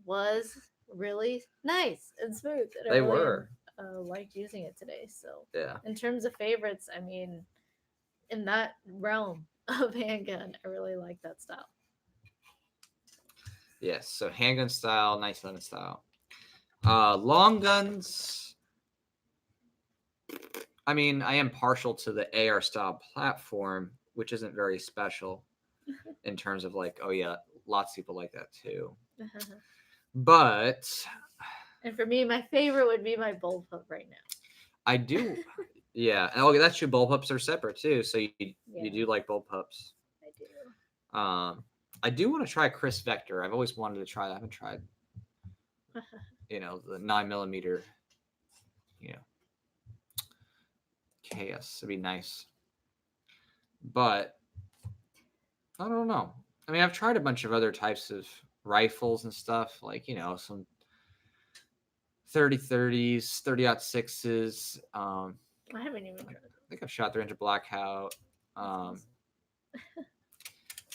was really nice and smooth. And They I really, were. liked using it today. So yeah, in terms of favorites, I mean, in that realm of handgun, I really like that style. Yes, so handgun style, 1911 style. Long guns. I mean, I am partial to the AR style platform, which isn't very special in terms of like, oh yeah, lots of people like that too. But and for me, my favorite would be my bullpup right now. I do, yeah. And okay, that's true. Bullpups are separate too, so you do like bullpups. I do. I do want to try Chris Vector. I've always wanted to try that. I haven't tried. The 9mm. KS. It'd be nice. But I don't know. I mean, I've tried a bunch of other types of rifles and stuff, like, some 30-30s, 30-06s. I haven't even tried it. I think I've shot 300 Blackout. Some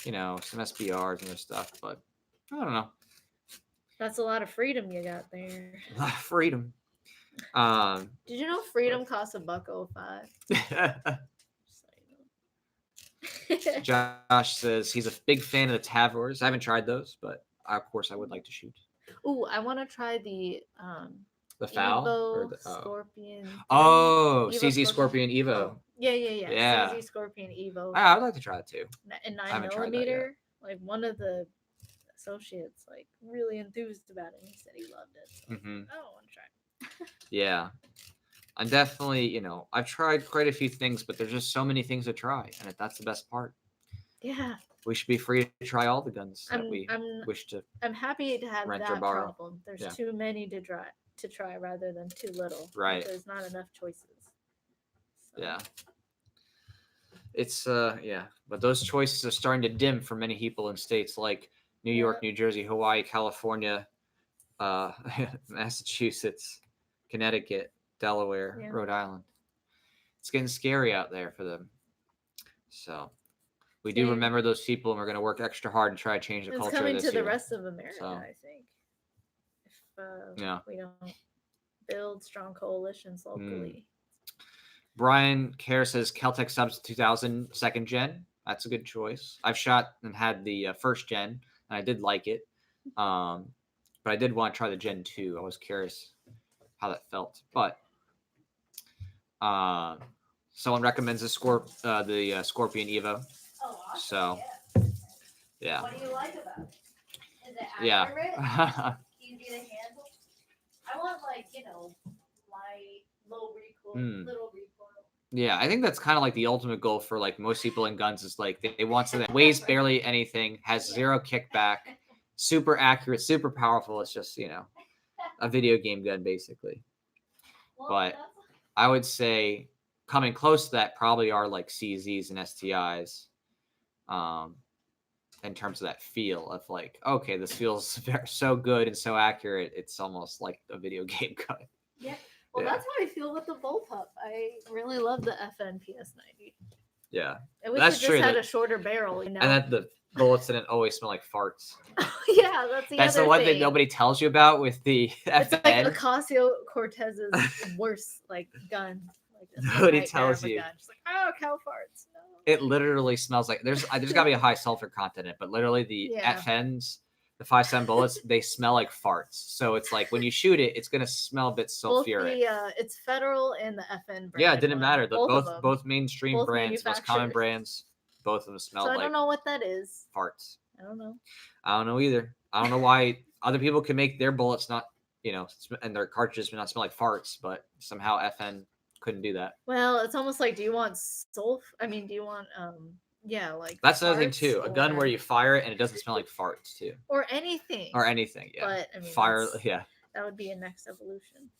SBRs and other stuff, but I don't know. That's a lot of freedom you got there. A lot of freedom. Did you know freedom costs $1.05? Josh says he's a big fan of the Tavors. I haven't tried those, but of course I would like to shoot. Ooh, I want to try the FAL Evo or the Scorpion. Oh, Evo CZ Scorpion Evo. Oh, yeah. CZ Scorpion Evo. I'd like to try it too. In 9mm, like associate's like really enthused about it. And he said he loved it. So Mm-hmm. I don't want to try. Yeah. I'm definitely, I've tried quite a few things, but there's just so many things to try, and that's the best part. Yeah. We should be free to try all the guns that we I'm wish to. I'm happy to have rent that or borrow. problem. There's Yeah. too many to try rather than too little. Right. There's not enough choices. So. Yeah. It's but those choices are starting to dim for many people in states like New York, New Jersey, Hawaii, California, Massachusetts, Connecticut, Delaware, Rhode Island. It's getting scary out there for them. So we do remember those people, and we're going to work extra hard to try to change the culture this year. It's coming to the rest of America, I think. If we don't build strong coalitions locally. Brian Kerr says Keltec Subs 2000 second gen. That's a good choice. I've shot and had the first gen, and I did like it. But I did want to try the Gen 2. I was curious how that felt. But someone recommends the Scorpion Evo. Oh, awesome. So, yeah. What do you like about it? Is it accurate? Yeah. Easy to handle? I want, light, low recoil, little recoil. Yeah, I think that's kind of like the ultimate goal for like most people in guns is like they want something that weighs barely anything, has zero kickback, super accurate, super powerful. It's just, a video game gun basically. But I would say coming close to that probably are like CZs and STIs. In terms of that feel of like, okay, this feels so good and so accurate. It's almost like a video game gun. Yeah. Well, that's how I feel with the bullpup. I really love the FN PS90. Yeah. I wish it just had a shorter barrel, And that the bullets didn't always smell like farts. Yeah, that's the one thing. thing nobody tells you about with the FN. It's like Ocasio-Cortez's worst gun. Nobody tells you. Just like, oh, cow farts. No. It literally smells like there's got to be a high sulfur content in it, but literally the FNs, the 5.7 bullets, they smell like farts. So it's like when you shoot it, it's gonna smell a bit sulfuric. It's Federal and the FN brand. Yeah, it didn't matter. Both mainstream brands, most common brands, both of them smelled like. So I don't know what that is. Farts. I don't know. I don't know either. I don't know why other people can make their bullets not, and their cartridges not smell like farts, but somehow FN couldn't do that. Well, it's almost like, do you want sulf? I mean, do you want like that's another thing too. A gun where you fire it and it doesn't smell like farts too. Or anything. Yeah. But I mean, that would be a next evolution.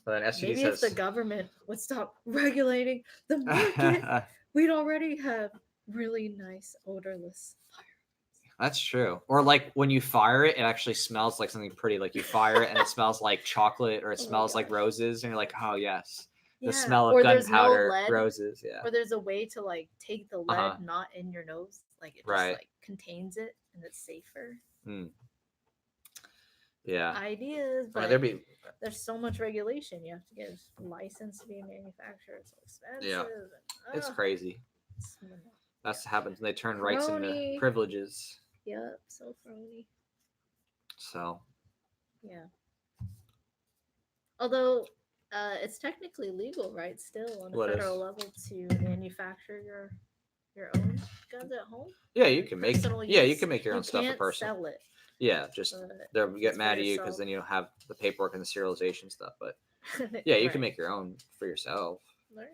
But then maybe if the government would stop regulating the market, we'd already have really nice odorless firearms. That's true. Or like when you fire it, it actually smells like something pretty. Like you fire it and it smells like chocolate or it smells like roses, and you're like, oh yes. The smell of gunpowder, roses, Or there's a way to like take the lead not in your nose, like it just like contains it and it's safer. Yeah. Ideas, but there's so much regulation. You have to get a license to be a manufacturer. It's so expensive. Yeah. It's crazy. That's what happens when they turn rights into privileges. Yep, so phony. So. Yeah. Although it's technically legal, right? Still on a federal level to manufacture your own guns at home. Yeah, you can make. Yeah, you can make your own stuff in person. Sell it. Yeah, just they'll get mad at you because then you don't have the paperwork and the serialization stuff. But yeah, you can make your own for yourself. Right.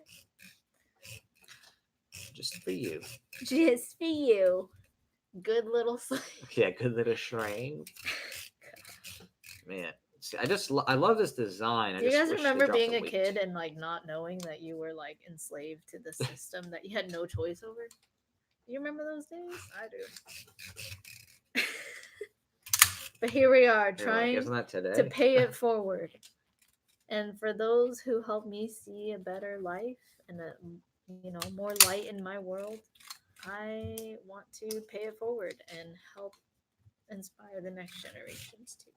Just for you. Just for you. Good little slave. Yeah, good little shrine. Man. See, I love this design. Do you guys remember being a kid and like not knowing that you were like enslaved to the system that you had no choice over? Do you remember those days? I do. But here we are trying to pay it forward. And for those who help me see a better life and more light in my world, I want to pay it forward and help inspire the next generations too.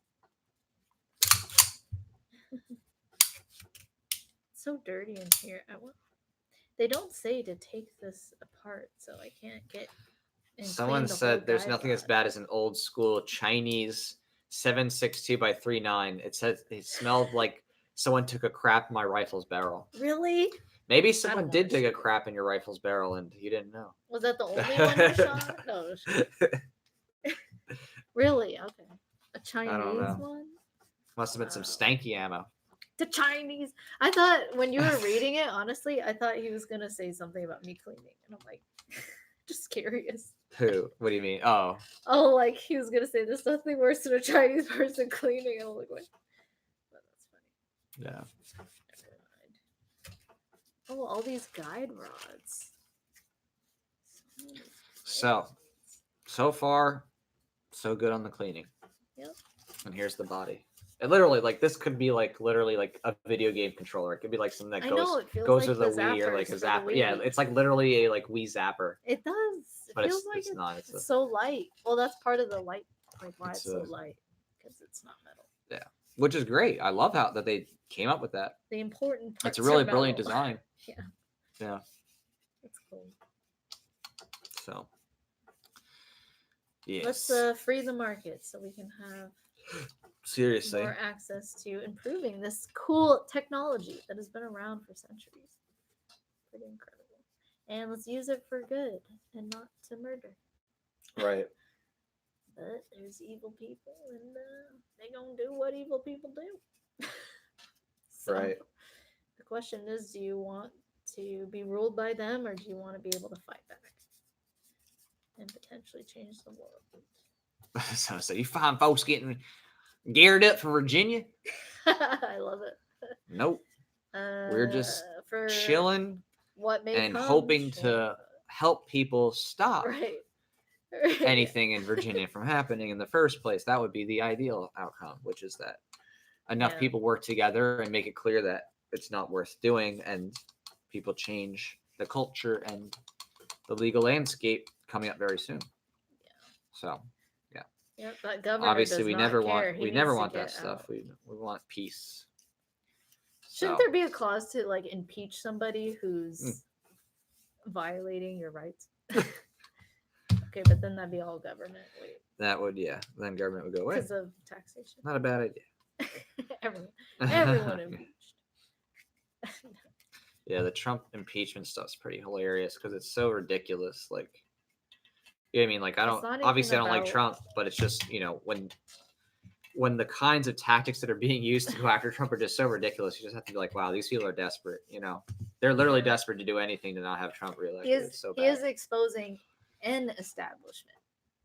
So dirty in here. They don't say to take this apart, so I can't get. Someone said there's nothing as bad as an old school Chinese 7.62 by 3.9. It says it smelled like someone took a crap in my rifle's barrel. Really? Maybe someone did take a crap in your rifle's barrel and you didn't know. Was that the only one you shot? No. Really? Okay. A don't Chinese know. one? Must have been some stanky ammo. The Chinese. I thought when you were reading it, honestly, I thought he was gonna say something about me cleaning, and I'm like, just curious. Who? What do you mean? Oh, Oh, like he was gonna say there's nothing worse than a Chinese person cleaning, and I'm like, what? But that's funny. yeah. Never mind. Oh, all these guide rods. So many guide So far, so good on the cleaning. Yep. And here's the body. And literally, like this could be like literally like a video game controller. It could be like something that I goes know, it feels goes like with the a Wii or like a zappers for the zapper. Yeah, Wii. it's like literally a like Wii zapper. It does. It But feels like it's not. It's so light. Well, that's part of the light, like why it's so a- light, because it's not metal. Yeah, which is great. I love how that they came up with that. The important parts It's a really are brilliant metal. design. Yeah. Yeah. That's cool. So. Yes. Let's free the market so we can have Seriously. more access to improving this cool technology that has been around for centuries. Pretty incredible. And let's use it for good and not to murder. Right. But there's evil people, and they gonna do what evil people do. So, Right. the question is, do you want to be ruled by them, or do you want to be able to fight back and potentially change the world? So you find folks getting geared up for Virginia? I love it. Nope. We're just for chilling what may and come, hoping sure. to help people stop Right. anything in Virginia from happening in the first place. That would be the ideal outcome, which is that enough Yeah. people work together and make it clear that it's not worth doing, and people change the culture and the legal landscape coming up very soon. Yeah. So, Yep, that governor obviously does we not never care. want He we needs never to want that get stuff. out. We want peace. Shouldn't So, there be a clause to like impeach somebody who's violating your rights? Okay, but then that'd be all government. Wait, that would then government would go away. because of taxation. Not a bad idea. Everyone impeached. Yeah, the Trump impeachment stuff's pretty hilarious because it's so ridiculous. Like, you know what I mean? Like, It's not obviously I even don't like about- Trump, but it's just, when the kinds of tactics that are being used to go after Trump are just so ridiculous, you just have to be like, wow, these people are desperate. They're literally desperate to do anything to not have Trump reelected. It's so bad. He is exposing an establishment.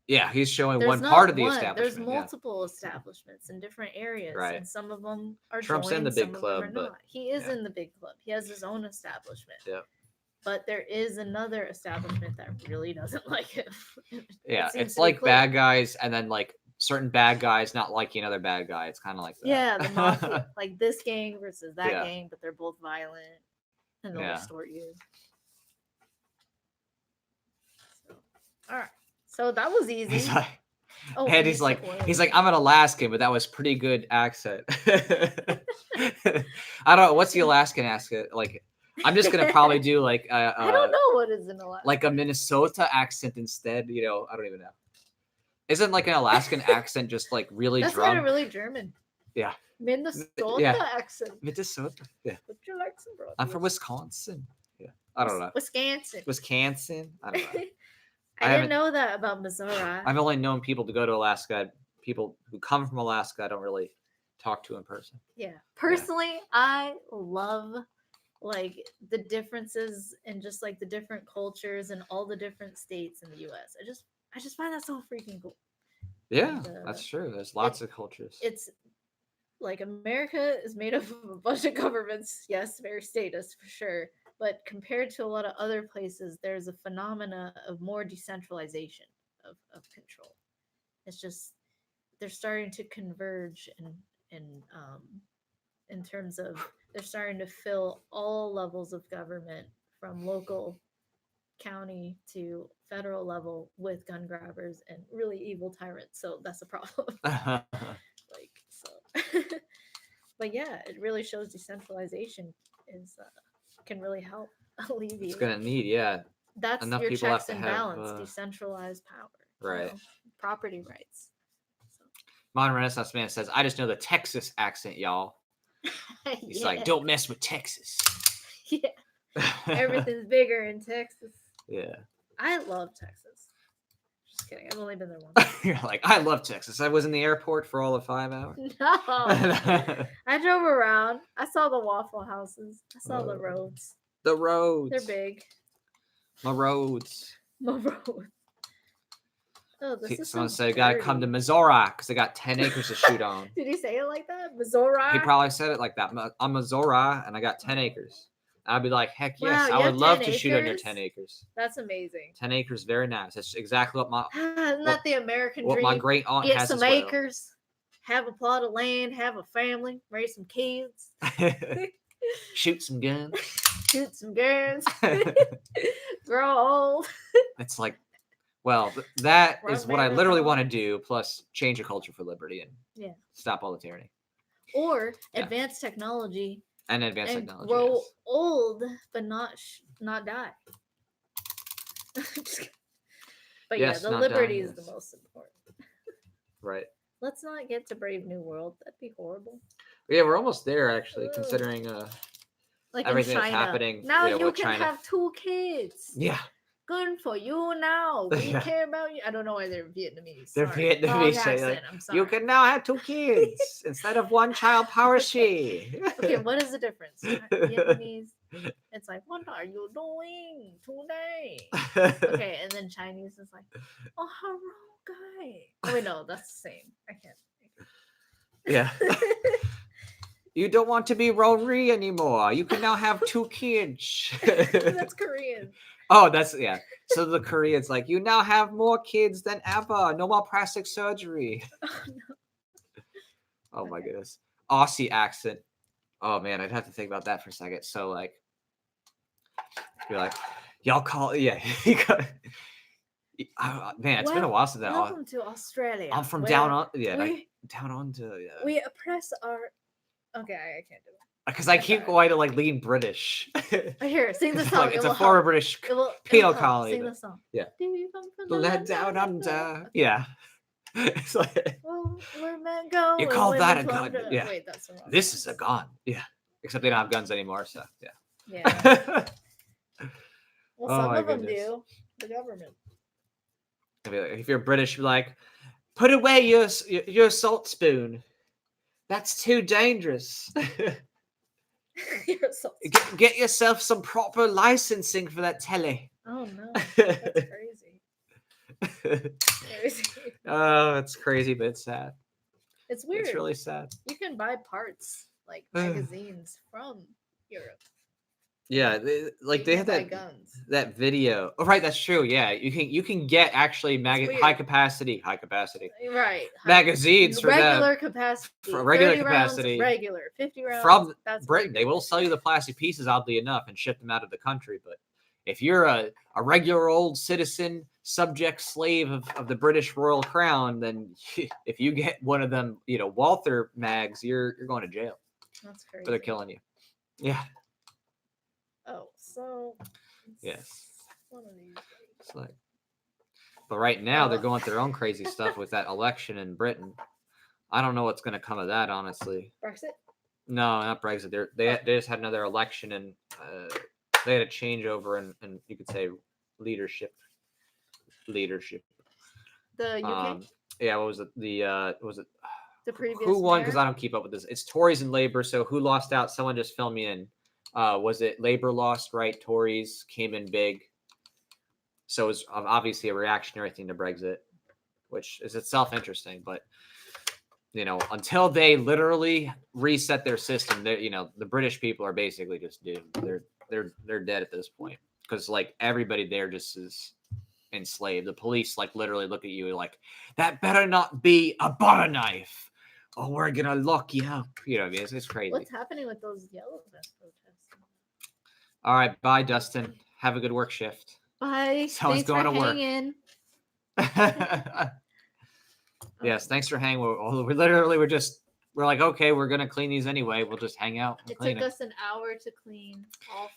Yeah, he's showing There's one not part of the one, establishment. There's multiple establishments in different areas, Right. and some of them are Trump's joined, in the big some club, of them are but not. He is yeah. in the big club. He has his own establishment. Yep. But there is another establishment that really doesn't like him. Yeah, seems it's to be like clear. bad guys, and then like certain bad guys not liking another bad guy. It's kind of like that. Yeah, the mafia, like this gang versus that Yeah. gang, but they're both violent and they'll Yeah. extort you. So, all right, so that was easy. He's like, Oh, and he's like, I'm an Alaskan, but that was pretty good accent. I don't know what's the Alaskan accent like. I'm just gonna probably do like I don't know what is in Alaska. like a Minnesota accent instead. I don't even know. Isn't like an Alaskan accent just like really That's drunk? kind of really German. Yeah. Minnesota accent. Minnesota. Yeah. Would you like some brothers? I'm from Wisconsin. Yeah. I don't know. Wisconsin. Wisconsin. I don't know. I didn't know that about Missouri. I've only known people to go to Alaska. People who come from Alaska, I don't really talk to in person. Yeah. Personally, I love like the differences and just like the different cultures and all the different states in the US. I just find that so freaking cool. Yeah, And, that's true. There's lots of cultures. It's like America is made up of a bunch of governments. Yes, very statist for sure. But compared to a lot of other places, there's a phenomena of more decentralization of control. It's just they're starting to converge in terms of they're starting to fill all levels of government from local, county to federal level with gun grabbers and really evil tyrants. So that's a problem. But yeah, it really shows decentralization can really help alleviate. It's gonna need, That's enough your people have checks to and have, balance, decentralized power, right? Property rights. So. Modern Renaissance Man says, "I just know the Texas accent, y'all." He's like, "Don't mess with Texas." Yeah, everything's bigger in Texas. Yeah, I love Texas. Just kidding. I've only been there once. You're like, I love Texas. I was in the airport for all of 5 hours. No. I drove around. I saw the Waffle Houses. I saw the roads. The roads. They're big. My roads. My roads. Oh, this is someone so said, "Gotta come to Missouri because they got 10 acres to shoot on." Did he say it like that? Missouri? He probably said it like that. I'm Missouri and I got 10 acres. I'd be like, heck yes, Wow, I would love to acres? shoot on your 10 acres. That's amazing. 10 acres, very nice. That's exactly what my Isn't that the American dream? What my great aunt Get has some as well. acres, have a plot of land, have a family, raise some kids, Shoot some guns. shoot some guns, grow old. It's like, well, that Run is what I marathons. literally want to do, plus change a culture for liberty and stop all the tyranny. Or advance technology and advanced and technology. grow yes. old, but not die. But Yes, the not liberty die, is yes. the most important. Right. Let's not get to Brave New World. That'd be horrible. Yeah, we're almost there actually, considering like everything in that's China. happening. Now you with can China. have 2 kids. Yeah. Good for you now. We care about you. I don't know why they're Vietnamese. They're Sorry. Vietnamese. Accent, Like, I'm sorry. you can now have 2 kids instead of 1 child policy. Okay, what is the difference? Vietnamese, it's like, what are you doing today? Okay, and then Chinese is like, oh, hello, guy. Oh, wait, no, that's the same. I can't. Yeah. You don't want to be Rory anymore. You can now have 2 kids. That's Korean. Oh, that's So the Koreans like, you now have more kids than ever. No more plastic surgery. Oh, no. Oh my goodness. Aussie accent. Oh man, I'd have to think about that for a second. So like, you're like, y'all call man, it's been a while since that. Welcome to Australia. I'm from down on We oppress our. Okay, I can't do it. Because I keep going to like lean British. Here, sing the It's song. like it's a former British penal colony. Sing the song. Yeah. Do you come from the Let down under. Yeah. It's like, well, where men go. You call that a gun? Yeah. Wait, that's the wrong. This is a gun. Yeah. Except they don't have guns anymore, so yeah. Yeah. Well, Oh some my of them goodness. do. The government. If you're British, you're like, put away your salt spoon. That's too dangerous. You're so Get yourself some proper licensing for that telly. Oh no, that's crazy. Crazy. Oh, it's crazy, but it's sad. It's weird. It's really sad. You can buy parts like magazines from Europe. Yeah, they have that guns. That video. Oh, right, that's true. Yeah, you can get actually high capacity Right magazines for regular capacity. For regular 30 capacity. Rounds, regular 50 rounds from that's Britain. They will sell you the plastic pieces, oddly enough, and ship them out of the country. But if you're a regular old citizen, subject, slave of the British Royal Crown, then if you get one of them, Walther mags, you're going to jail. That's crazy. But they're killing you. Yeah. Oh, so yes. One of these days. It's like, but right now they're going through their own crazy stuff with that election in Britain. I don't know what's going to come of that, honestly. Brexit? No, not Brexit. They just had another election, and they had a changeover in you could say leadership. The UK? Yeah. What was it? The previous. Who won? Because I don't keep up with this. It's Tories and Labour. So who lost out? Someone just fill me in. Was it Labour lost, right? Tories came in big. So it's obviously a reactionary thing to Brexit, which is itself interesting. But, until they literally reset their system, the British people are basically just doomed. They're dead at this point. Because, everybody there just is enslaved. The police, literally look at you like, that better not be a butter knife. Oh, we're going to lock you up. It's crazy. What's happening with those yellow vest protests? All right. Bye, Dustin. Have a good work shift. Bye. Someone's going to work. Yes. Thanks for hanging. We literally we're like, okay, we're going to clean these anyway. We'll just hang out. It took us an hour to clean.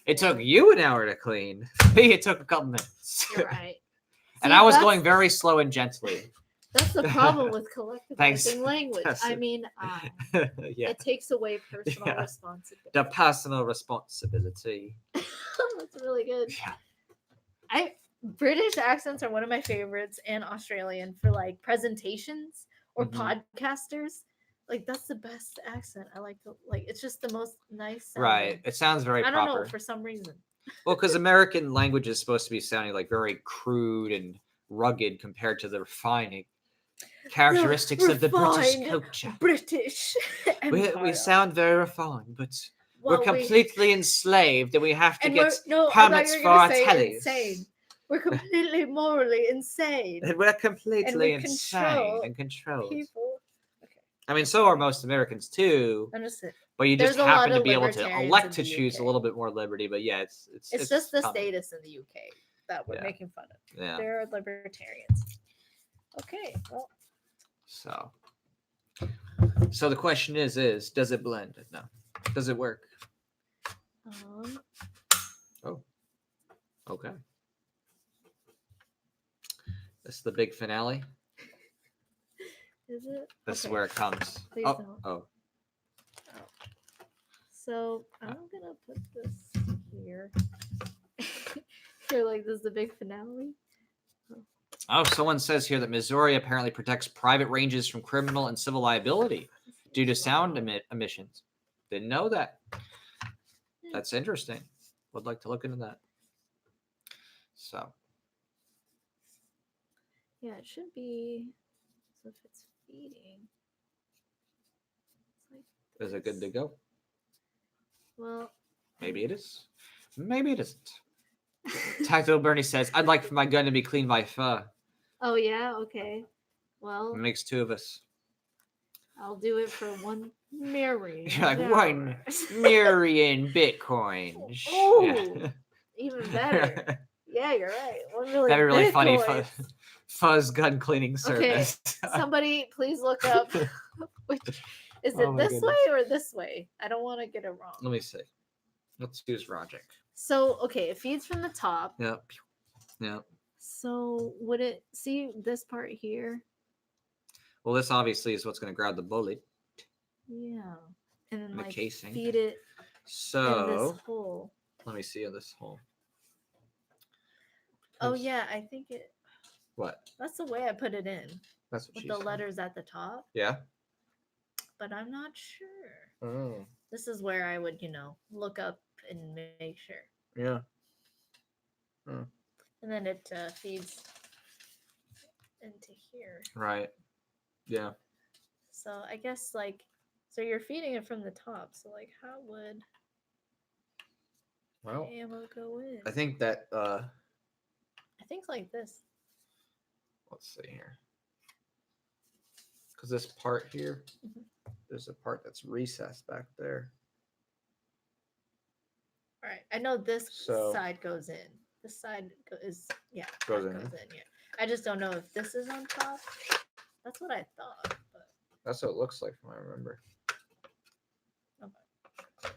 It took you an hour to clean. Me, it took a couple minutes. You're right. And I was going very slow and gently. That's the problem with collectivizing language. Yes. I mean, it takes away personal responsibility. The personal responsibility. That's really good. Yeah. British accents are one of my favorites, and Australian for like presentations or Mhm. podcasters. Like that's the best accent. I like the like. It's just the most nice sounding. Right. It sounds very I don't proper. know for some reason. Well, because American language is supposed to be sounding like very crude and rugged compared to the refining characteristics of the British culture. British. We sound very refined, but well, we're completely enslaved, and we have to get no, permits for our tellies. Insane. We're completely morally insane. And we're completely insane and controlled. People. Okay. I mean, so are most Americans too. But you just happen to be able to elect to choose a little bit more liberty. But yeah, it's just the status in the UK that we're making fun of. Yeah. They're libertarians. Okay, well. So the question is does it blend? No. Does it work? Oh. Okay. This is the big finale. Is it? This is where it comes. Please don't. Oh. So I'm gonna put this here. You're like, this is the big finale. Oh, someone says here that Missouri apparently protects private ranges from criminal and civil liability due to sound emissions. Didn't know that. That's interesting. Would like to look into that. So. Yeah, it should be. So if it's feeding. It's like is it good to go? Well. Maybe it is. Maybe it isn't. Tactical Bernie says, I'd like for my gun to be cleaned by Pho. Oh, yeah? Okay. Well. It makes two of us. I'll do it for $1 million. You're like, $1 million Bitcoins. Oh, yeah. Even better. Yeah, you're right. $1 million That'd be really funny. Pho's gun cleaning service. Okay. Somebody please look up. Is it this way or this way? I don't want to get it wrong. Let me see. Let's use Logic. So, okay, it feeds from the top. Yep. So, would it see this part here? Well, this obviously is what's going to grab the bullet. Yeah. And then, the casing. Feed it in this hole. Let me see in this hole. Oh, yeah, I think it... What? That's the way I put it in. That's what with the letters at the top. Yeah. But I'm not sure. Oh. This is where I would, look up and make sure. Yeah. And then it feeds into here. Right. Yeah. So I guess so you're feeding it from the top. So how would ammo go in? I think that I think like this. Let's see here. Because this part here, there's a part that's recessed back there. All right. I know this side goes in. This side goes in. Yeah. I just don't know if this is on top. That's what I thought. But... That's what it looks like from what I remember. Okay.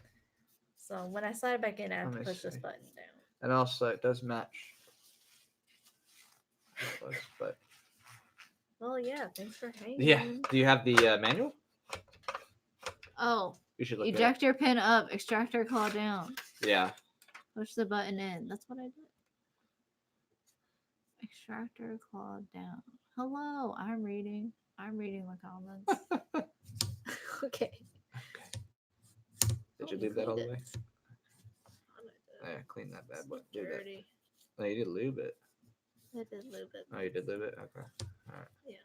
So when I slide back in, I have to push this button down. And also, it does match. But... Well, yeah. Thanks for hanging. Yeah. Do you have the manual? Oh. You should look Ejector pin up. Extractor claw down. Yeah. Push the button in. That's what I did. Extractor claw down. Hello. I'm reading the comments. Okay. Did you leave that all the way? Yeah, clean that bad boy. Dirty. No, you did lube it. I did lube it. Oh, you did lube it? Okay. All right. Yeah.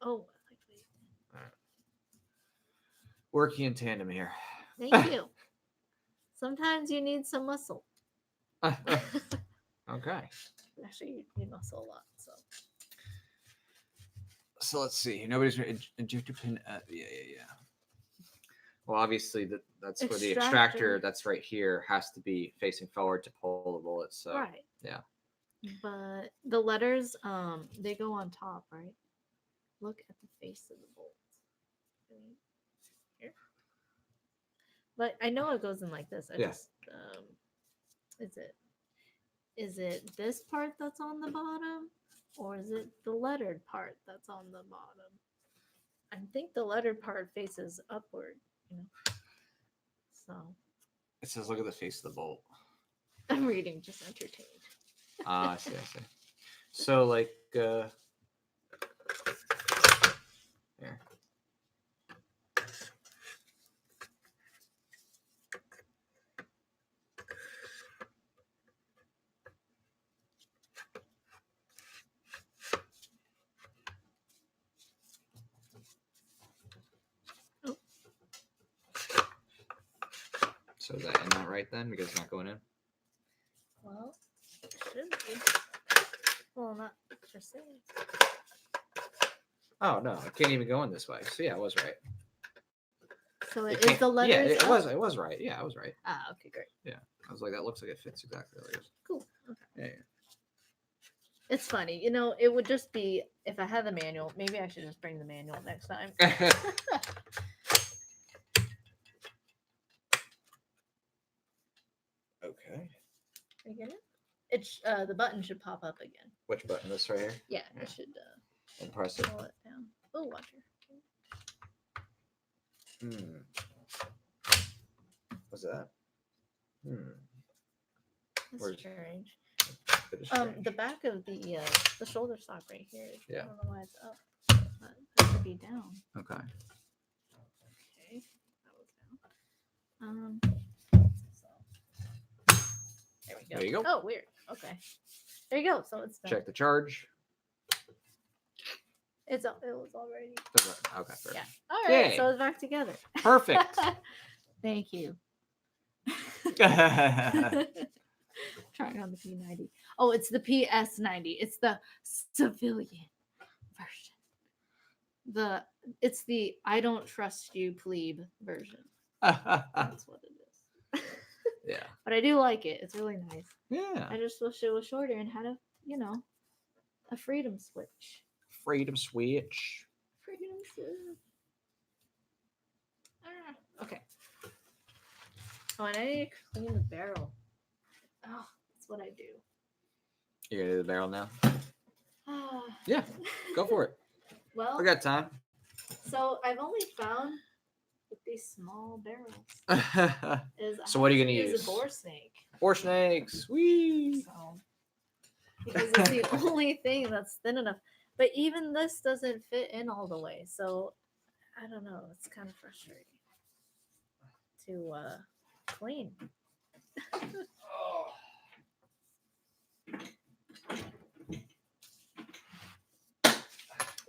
Oh, I like that. All right. Working in tandem here. Thank you. Sometimes you need some muscle. Okay. Actually, you muscle a lot, so. So let's see. Nobody's ejector pin. Yeah. Well, obviously that's where the extractor that's right here has to be facing forward to pull the bullet. So right. Yeah. But the letters, they go on top, right? Look at the face of the bolt. Here. But I know it goes in like this. Is it this part that's on the bottom? Or is it the lettered part that's on the bottom? I think the lettered part faces upward, So. It says, look at the face of the bolt. I'm reading, just entertained. I see. So like here. So is that in that right then? Because it's not going in? Well, it should be. Well, not per se. Oh no, it can't even go in this way. So yeah, I was right. So it is the letters. Yeah, it up? was. It was right. Yeah, I was right. Ah, okay, great. Yeah, I was like, that looks like it fits exactly like it is. Cool. Okay. Yeah. It's funny, you know. It would just be if I had the manual. Maybe I should just bring the manual next time. Okay. You get it? It's the button should pop up again. Which button? This right here? Yeah, it should. And press it. Pull it down. Oh, watch her. What's that? That's Where's- strange. It is strange. The back of the shoulder sock right here. Yeah. I don't know why it's up. But it should be down. Okay. Okay. That was down. So there we go. There you go. Oh, weird. Okay. There you go. So it's done. Check the charge. It was already. Okay. Perfect. Yeah. All right. Yay. So it's back together. Perfect. Thank you. Trying on the P90. Oh, it's the PS90. It's the civilian version. It's the I don't trust you plebe version. That's what it is. Yeah. But I do like it. It's really nice. Yeah. I just wish it was shorter and had a freedom switch. Freedom switch. Freedom switch. Okay. Oh, and I need to clean the barrel. Oh, that's what I do. You're gonna do the barrel now? Ah. Yeah. Go for it. Well, We got time. so I've only found with these small barrels is So what are you gonna use use? a bore snake. Bore snakes. Whee! So because it's the only thing that's thin enough. But even this doesn't fit in all the way. So I don't know. It's kind of frustrating to clean.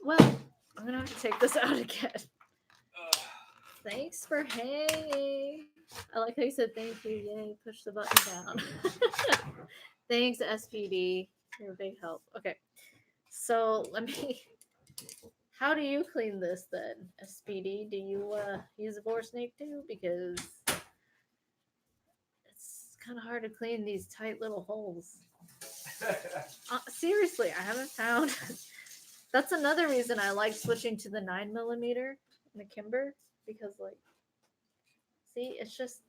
Well, I'm gonna have to take this out again. Thanks for hanging. I like how you said thank you. Yay, push the button down. Thanks, SPD. You're a big help. Okay. So let me. How do you clean this then, SPD? Do you use a bore snake too? Because it's kind of hard to clean these tight little holes. Seriously, I haven't found. That's another reason I like switching to the 9mm in the Kimber because, like, see, it just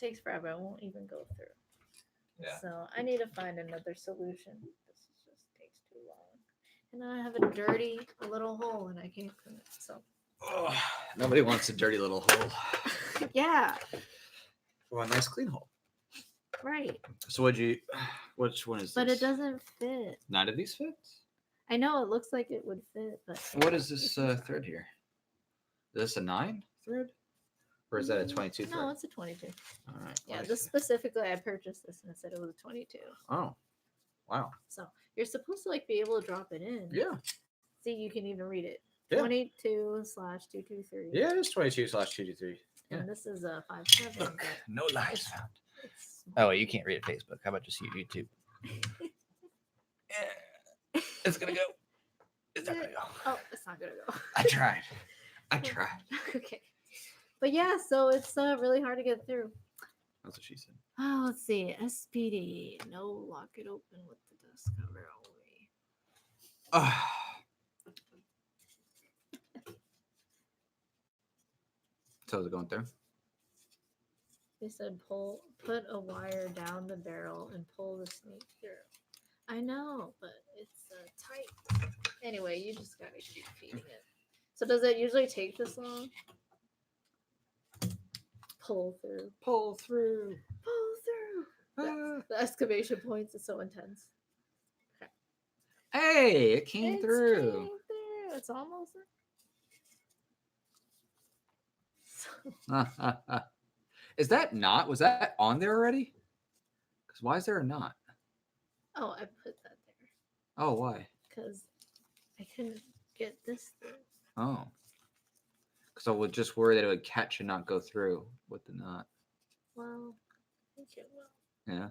takes forever. I won't even go through. Yeah. So I need to find another solution. This just takes too long, and I have a dirty little hole, and I can't clean it. So. Nobody wants a dirty little hole. Yeah. Well, a nice clean hole. Right. So which one is this? But it doesn't fit. None of these fits? I know it looks like it would fit, but what is this thread here? Is this a 9 thread? Or is that a 22 thread? No, it's a 22. All right. Yeah, this specifically, I purchased this and it said it was a 22. Oh, wow. So you're supposed to like be able to drop it in. Yeah. See, you can even read it. Yeah. 22/223. Yeah, it is 22/223. Yeah. And this is a 5.7. Look, no lies found. It's Oh, you can't read it Facebook. How about just YouTube? It's gonna go. It's not gonna go. Oh, it's not gonna go. I tried. Okay. But yeah, so it's really hard to get through. That's what she said. Oh, let's see. SPD. No, lock it open with the dust cover only. So is it going through? They said put a wire down the barrel and pull the snake through. I know, but it's tight. Anyway, you just gotta keep feeding it. So does it usually take this long? Pull through. Pull through. Pull through. The excavation points is so intense. Okay. Hey, it came It's through. came through. It's almost there. Is that knot? Was that on there already? Because why is there a knot? Oh, I put that there Oh, why? because I couldn't get this through. Oh. Because I was just worried that it would catch and not go through with the knot. Well, I think it will. Yeah.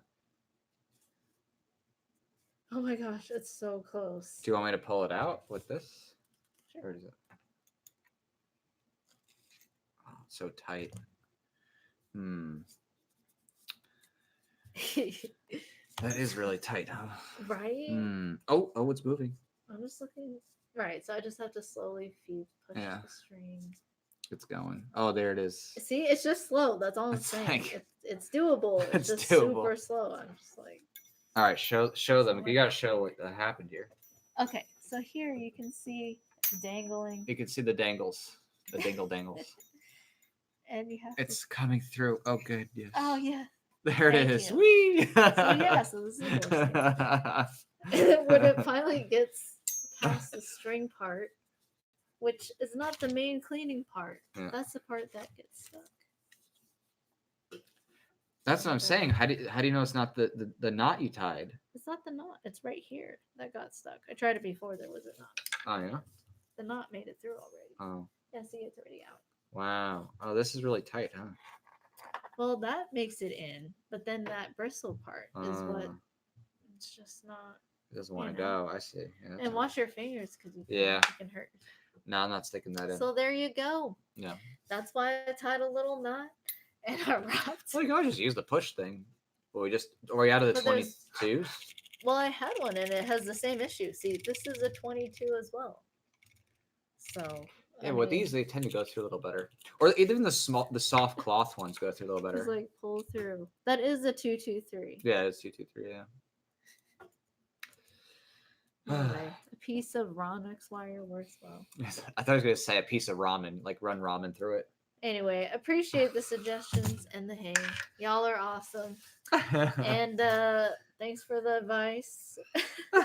Oh my gosh, it's so close. Do you want me to pull it out with this? Sure. Or is it? Oh, it's so tight. That is really tight, huh? Right? Oh, it's moving. I'm just looking. Right, so I just have to slowly push the string. It's going. Oh, there it is. See, it's just slow. That's all I'm It's saying. like- It's doable. It's It's just doable. super slow. I'm just like. All right, show them. You gotta show what happened here. Okay, so here you can see dangling, You can see the dangles, the dangle dangles. and you have. It's coming through. Oh, good. Yes. Oh yeah. There it Thank is. you. Whee! So yeah, so this is when it finally gets past the string part, which is not the main cleaning part. Yeah. That's the part that gets stuck. That's what I'm saying. How do you know it's not the knot you tied? It's not the knot. It's right here that got stuck. I tried it before. There was a knot. Oh yeah. The knot made it through already. Oh Yeah, see, it's already out. wow. Oh, this is really tight, huh? Well, that makes it in, but then that bristle part is what it's just not. It doesn't want to know. go. I see. Yeah, And wash your fingers because you Yeah. can hurt. No, I'm not sticking that in. So there you go. Yeah. That's why I tied a little knot and I wrapped. Well, you can always just use the push thing. Well, are we out of the But there's- 22s? Well, I had one and it has the same issue. See, this is a 22 as well. So. Yeah, well, these they tend to go through a little better, or even the soft cloth ones go through a little better. It's like pull through. That is a 223. Yeah, it's 223. Yeah. Anyway, a piece of Ronix wire works well. I thought I was gonna say a piece of ramen, like run ramen through it. Anyway, appreciate the suggestions and the hang. Y'all are awesome. And thanks for the advice. Oh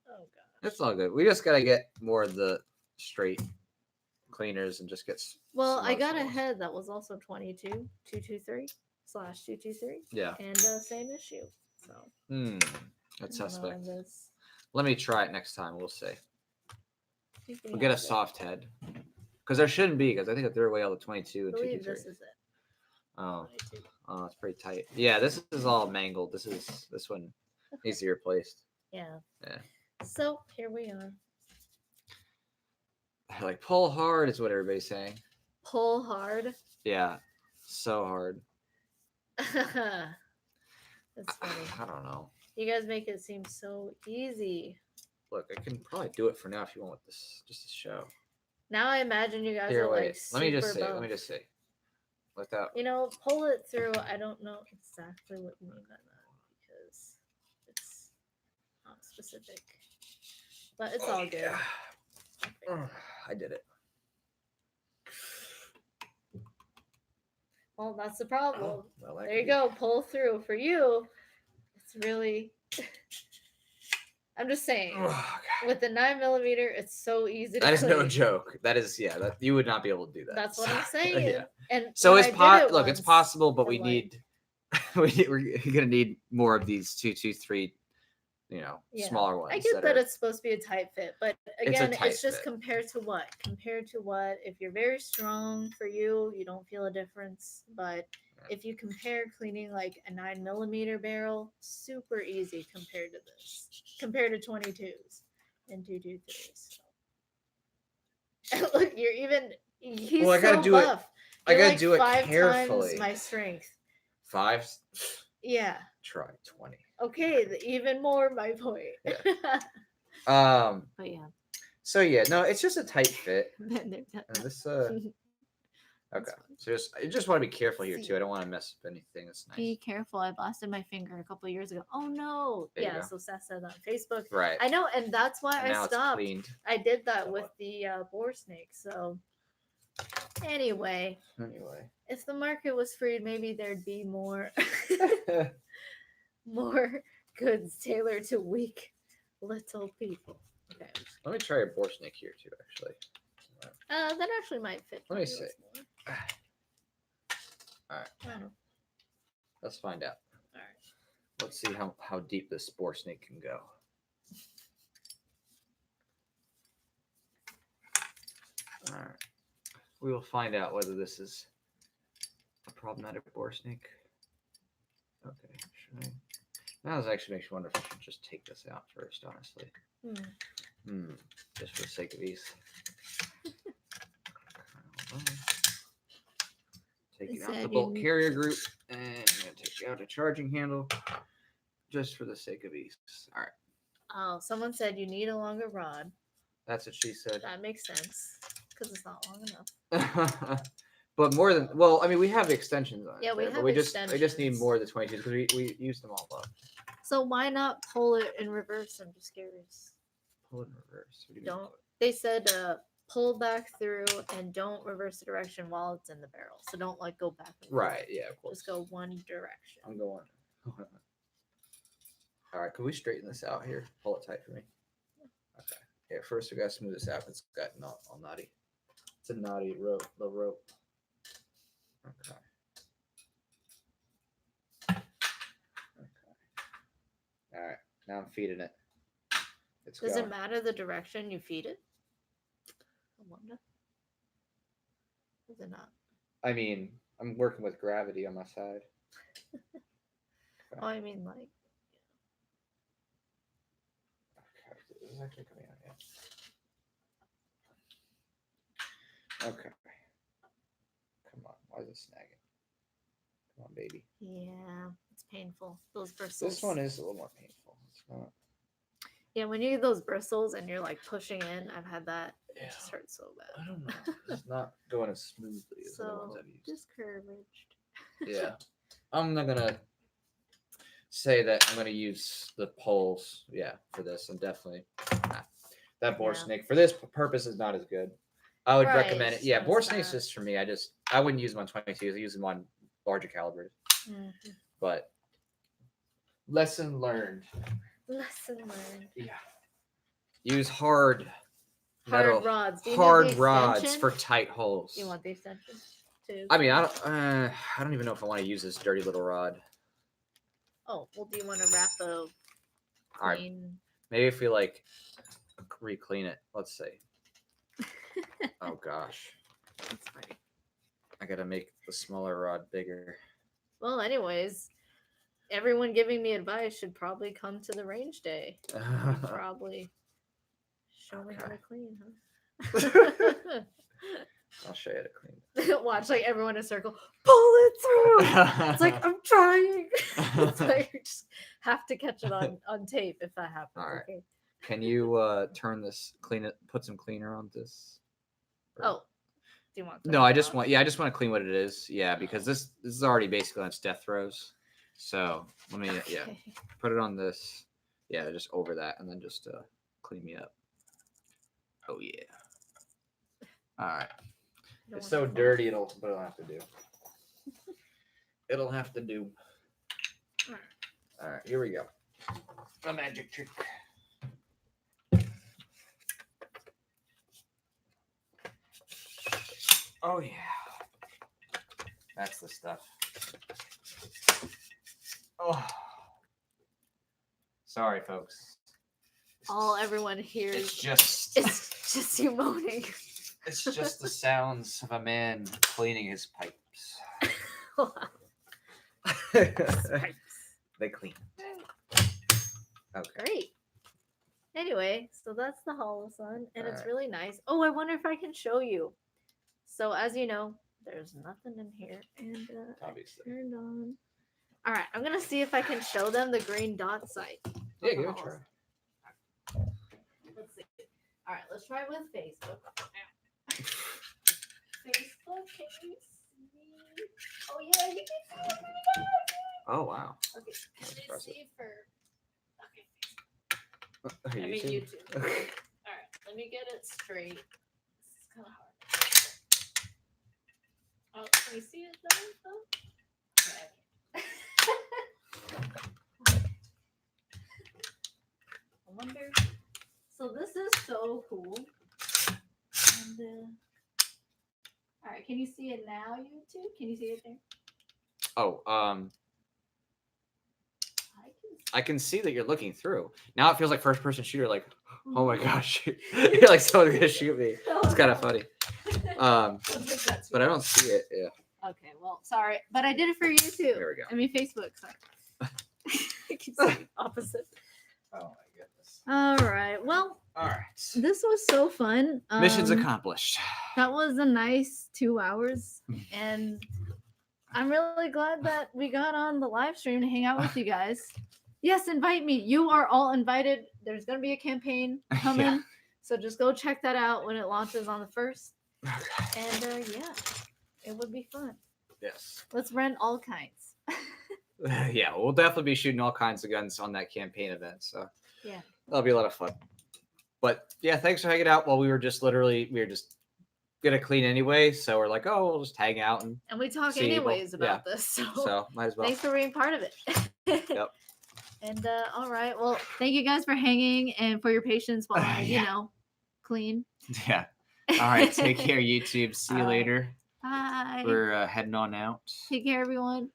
god. It's all good. We just gotta get more of the straight cleaners and just get. Well, I got a a head that was also 22/223. Yeah. And same issue. So. That's I don't know, suspect. this- Let me try it next time. We'll see. I think we We'll get a have it. soft head. Because there shouldn't be, because I think I threw away all the 22 I and believe 223. this is it. Oh, 22. it's pretty tight. Yeah, this is all mangled. This one needs to be replaced. Yeah. Yeah. So here we are. Like pull hard is what everybody's saying. Pull hard. Yeah, so hard. That's funny. I don't know. You guys make it seem so easy. Look, I can probably do it for now if you want with this, just to show. Now I imagine you guys Here, are wait. like Let me just super see. buff. Let me just see. Without. You know, pull it through. I don't know exactly what you mean by that because it's not specific. But it's all good. Yeah. I did it. Well, that's the problem. Oh, well, that There you could go. Pull through. For you, it's really. I'm just saying. Oh, God. With the 9mm, it's so easy to That is no clean. joke. That is, yeah. That you would not be able to do that. That's what I'm saying. Yeah. And So when it's I did it look, it's once, possible, but we I'm need we're gonna need more of these 223, Yeah. smaller ones. I get that it's supposed to be a tight fit, but again, tight it's just fit. compared to what? Compared to what? If you're very strong for you, you don't feel a difference. But if you compare cleaning like a 9mm barrel, super easy compared to this, compared to 22s and 223s. Look, you're even. He's Well, I gotta so do it- buff. I You're gotta like do it 5 carefully. times my strength. 5. Yeah. Try 20. Okay. Even more my point. Um. But yeah. So yeah, no, it's just a tight fit. Then they're done. And this That's okay. fine. So I just want to be careful here too. I don't want to mess up anything that's nice. Be careful. I blasted my finger a couple of years ago. Oh no. There you Yeah, go. so Seth said that on Facebook. Right. I know, and that's why And now I it's stopped. cleaned. I did that So with what? the boar snake. So anyway, Anyway. if the market was freed, maybe there'd be more more goods tailored to weak Little people. Okay. Let me try a boar snake here too, actually. That actually might fit. Let me for see. yours more. All right. I don't know. Let's find out. All right. Let's see how deep this boar snake can go. All right. We will find out whether this is a problematic boar snake. Okay. Should I? Now this actually makes me wonder if I should just take this out first, honestly. Just for the sake of ease. Taking out the bolt carrier group, and I'm going to take out a charging handle just for the sake of ease. All right. Oh, someone said you need a longer rod. That's what she said. That makes sense because it's not long enough. But more than, well, I mean, we have extensions on it. Yeah, we there, have but I just need extensions. more of the 22s because we used them all up. So why not pull it in reverse? I'm just curious. Pull it in reverse. What do you mean Don't. pull it? They said pull back through and don't reverse the direction while it's in the barrel. So don't like go back. And forth. Right, yeah, of course. Just go one direction. I'm going. All right, can we straighten this out here? Pull it tight for me. Okay. Yeah, first we got to smooth this out. It's got all knotty. It's a knotty rope. The rope. Okay. All right. Now I'm feeding it. Does it matter the direction you feed it? I wonder. Does it not? I mean, I'm working with gravity on my side. Okay. Oh, I mean, like. Okay. This is actually coming out, yeah. Okay. Come on. Why is it snagging? Come on, baby. Yeah, it's painful. Those bristles. This one is a little more painful. It's not. Yeah, when you get those bristles and you're like pushing in, I've had that. Yeah. It just hurts so bad. I don't know. It's not going as smoothly as the ones So I've used. discouraged. Yeah. I'm not going to say that I'm going to use the poles, for this. I'm definitely not. That boar snake, for this purpose, is not as good. I would recommend it. Yeah, boar snakes just for me. I wouldn't use them on 22s. I use them on larger calibers. Mm-hmm. But lesson learned. Lesson learned. Yeah. Use hard rods. Hard rods for tight holes. You want the extension too? I mean, I don't even know if I want to use this dirty little rod. Oh, well, do you want to wrap a clean? All right. Maybe if we like re-clean it. Let's see. Oh gosh. That's funny. I gotta make the smaller rod bigger. Well, anyways, everyone giving me advice should probably come to the range day. Probably show me how to clean, huh? I'll show you how to clean. Watch like everyone in a circle, pull it through. It's like I'm trying. It's like you just have to catch it on tape if that happens. All right. Okay. Can you turn this, clean it, put some cleaner on this? Oh, do you want? No, I just want to clean what it is. Yeah, because this is already basically on its death throes. So let me put it on this. Yeah, just over that, and then just clean me up. Oh yeah. All right. It's so dirty, but it'll have to do. It'll have to do. All right, here we go. A magic trick. Oh yeah. That's the stuff. Oh. Sorry, folks. All everyone hears. It's just you moaning. It's just the sounds of a man cleaning his pipes. They clean. Okay. Great. Anyway, so that's the Holosun, and it's right. really nice. Oh, I wonder if I can show you. So as you know, there's nothing in here, and Obviously. turned on. All right, I'm gonna see if I can show them the green dot site. Yeah, give it a try. Let's see. All right, let's try with Facebook. Facebook, can you see? Oh yeah, you can see it. Oh wow. Okay, That's can you impressive. see for? Okay. I mean YouTube. Okay. All right, let me get it straight. This is kind of hard. Oh, can you see it though? Okay. wonder. So this is so cool. And, all right, can you see it now, YouTube? Can you see it there? Oh, I can I can see that you're looking through. Now it feels like first person shooter. Like, oh my gosh, you're like someone's gonna shoot me. It's kind of funny. But I don't see it. Yeah. Okay, well, sorry, but I did it for YouTube. There we go. I mean, Facebook. Sorry. I can see opposite. Oh my goodness. All right. Well, All right. this was so fun. Mission's accomplished. That was a nice 2 hours, and I'm really glad that we got on the live stream to hang out with you guys. Yes, invite me. You are all invited. There's gonna be a campaign coming, Yeah. so just go check that out when it launches on the 1st. And yeah, it would be fun. Yes. Let's rent all kinds. Yeah, we'll definitely be shooting all kinds of guns on that campaign event. So Yeah. that'll be a lot of fun. But yeah, thanks for hanging out while we were just gonna clean anyway. So we're like, oh, we'll just hang out and And we talk See, well, anyways about this. so might as well. Thanks for being part of it. Yep. And all right. Well, thank you guys for hanging and for your patience while I, Yeah. clean. Yeah. All right. Take care, YouTube. See you All right. later. Bye. We're heading on out. Take care, everyone.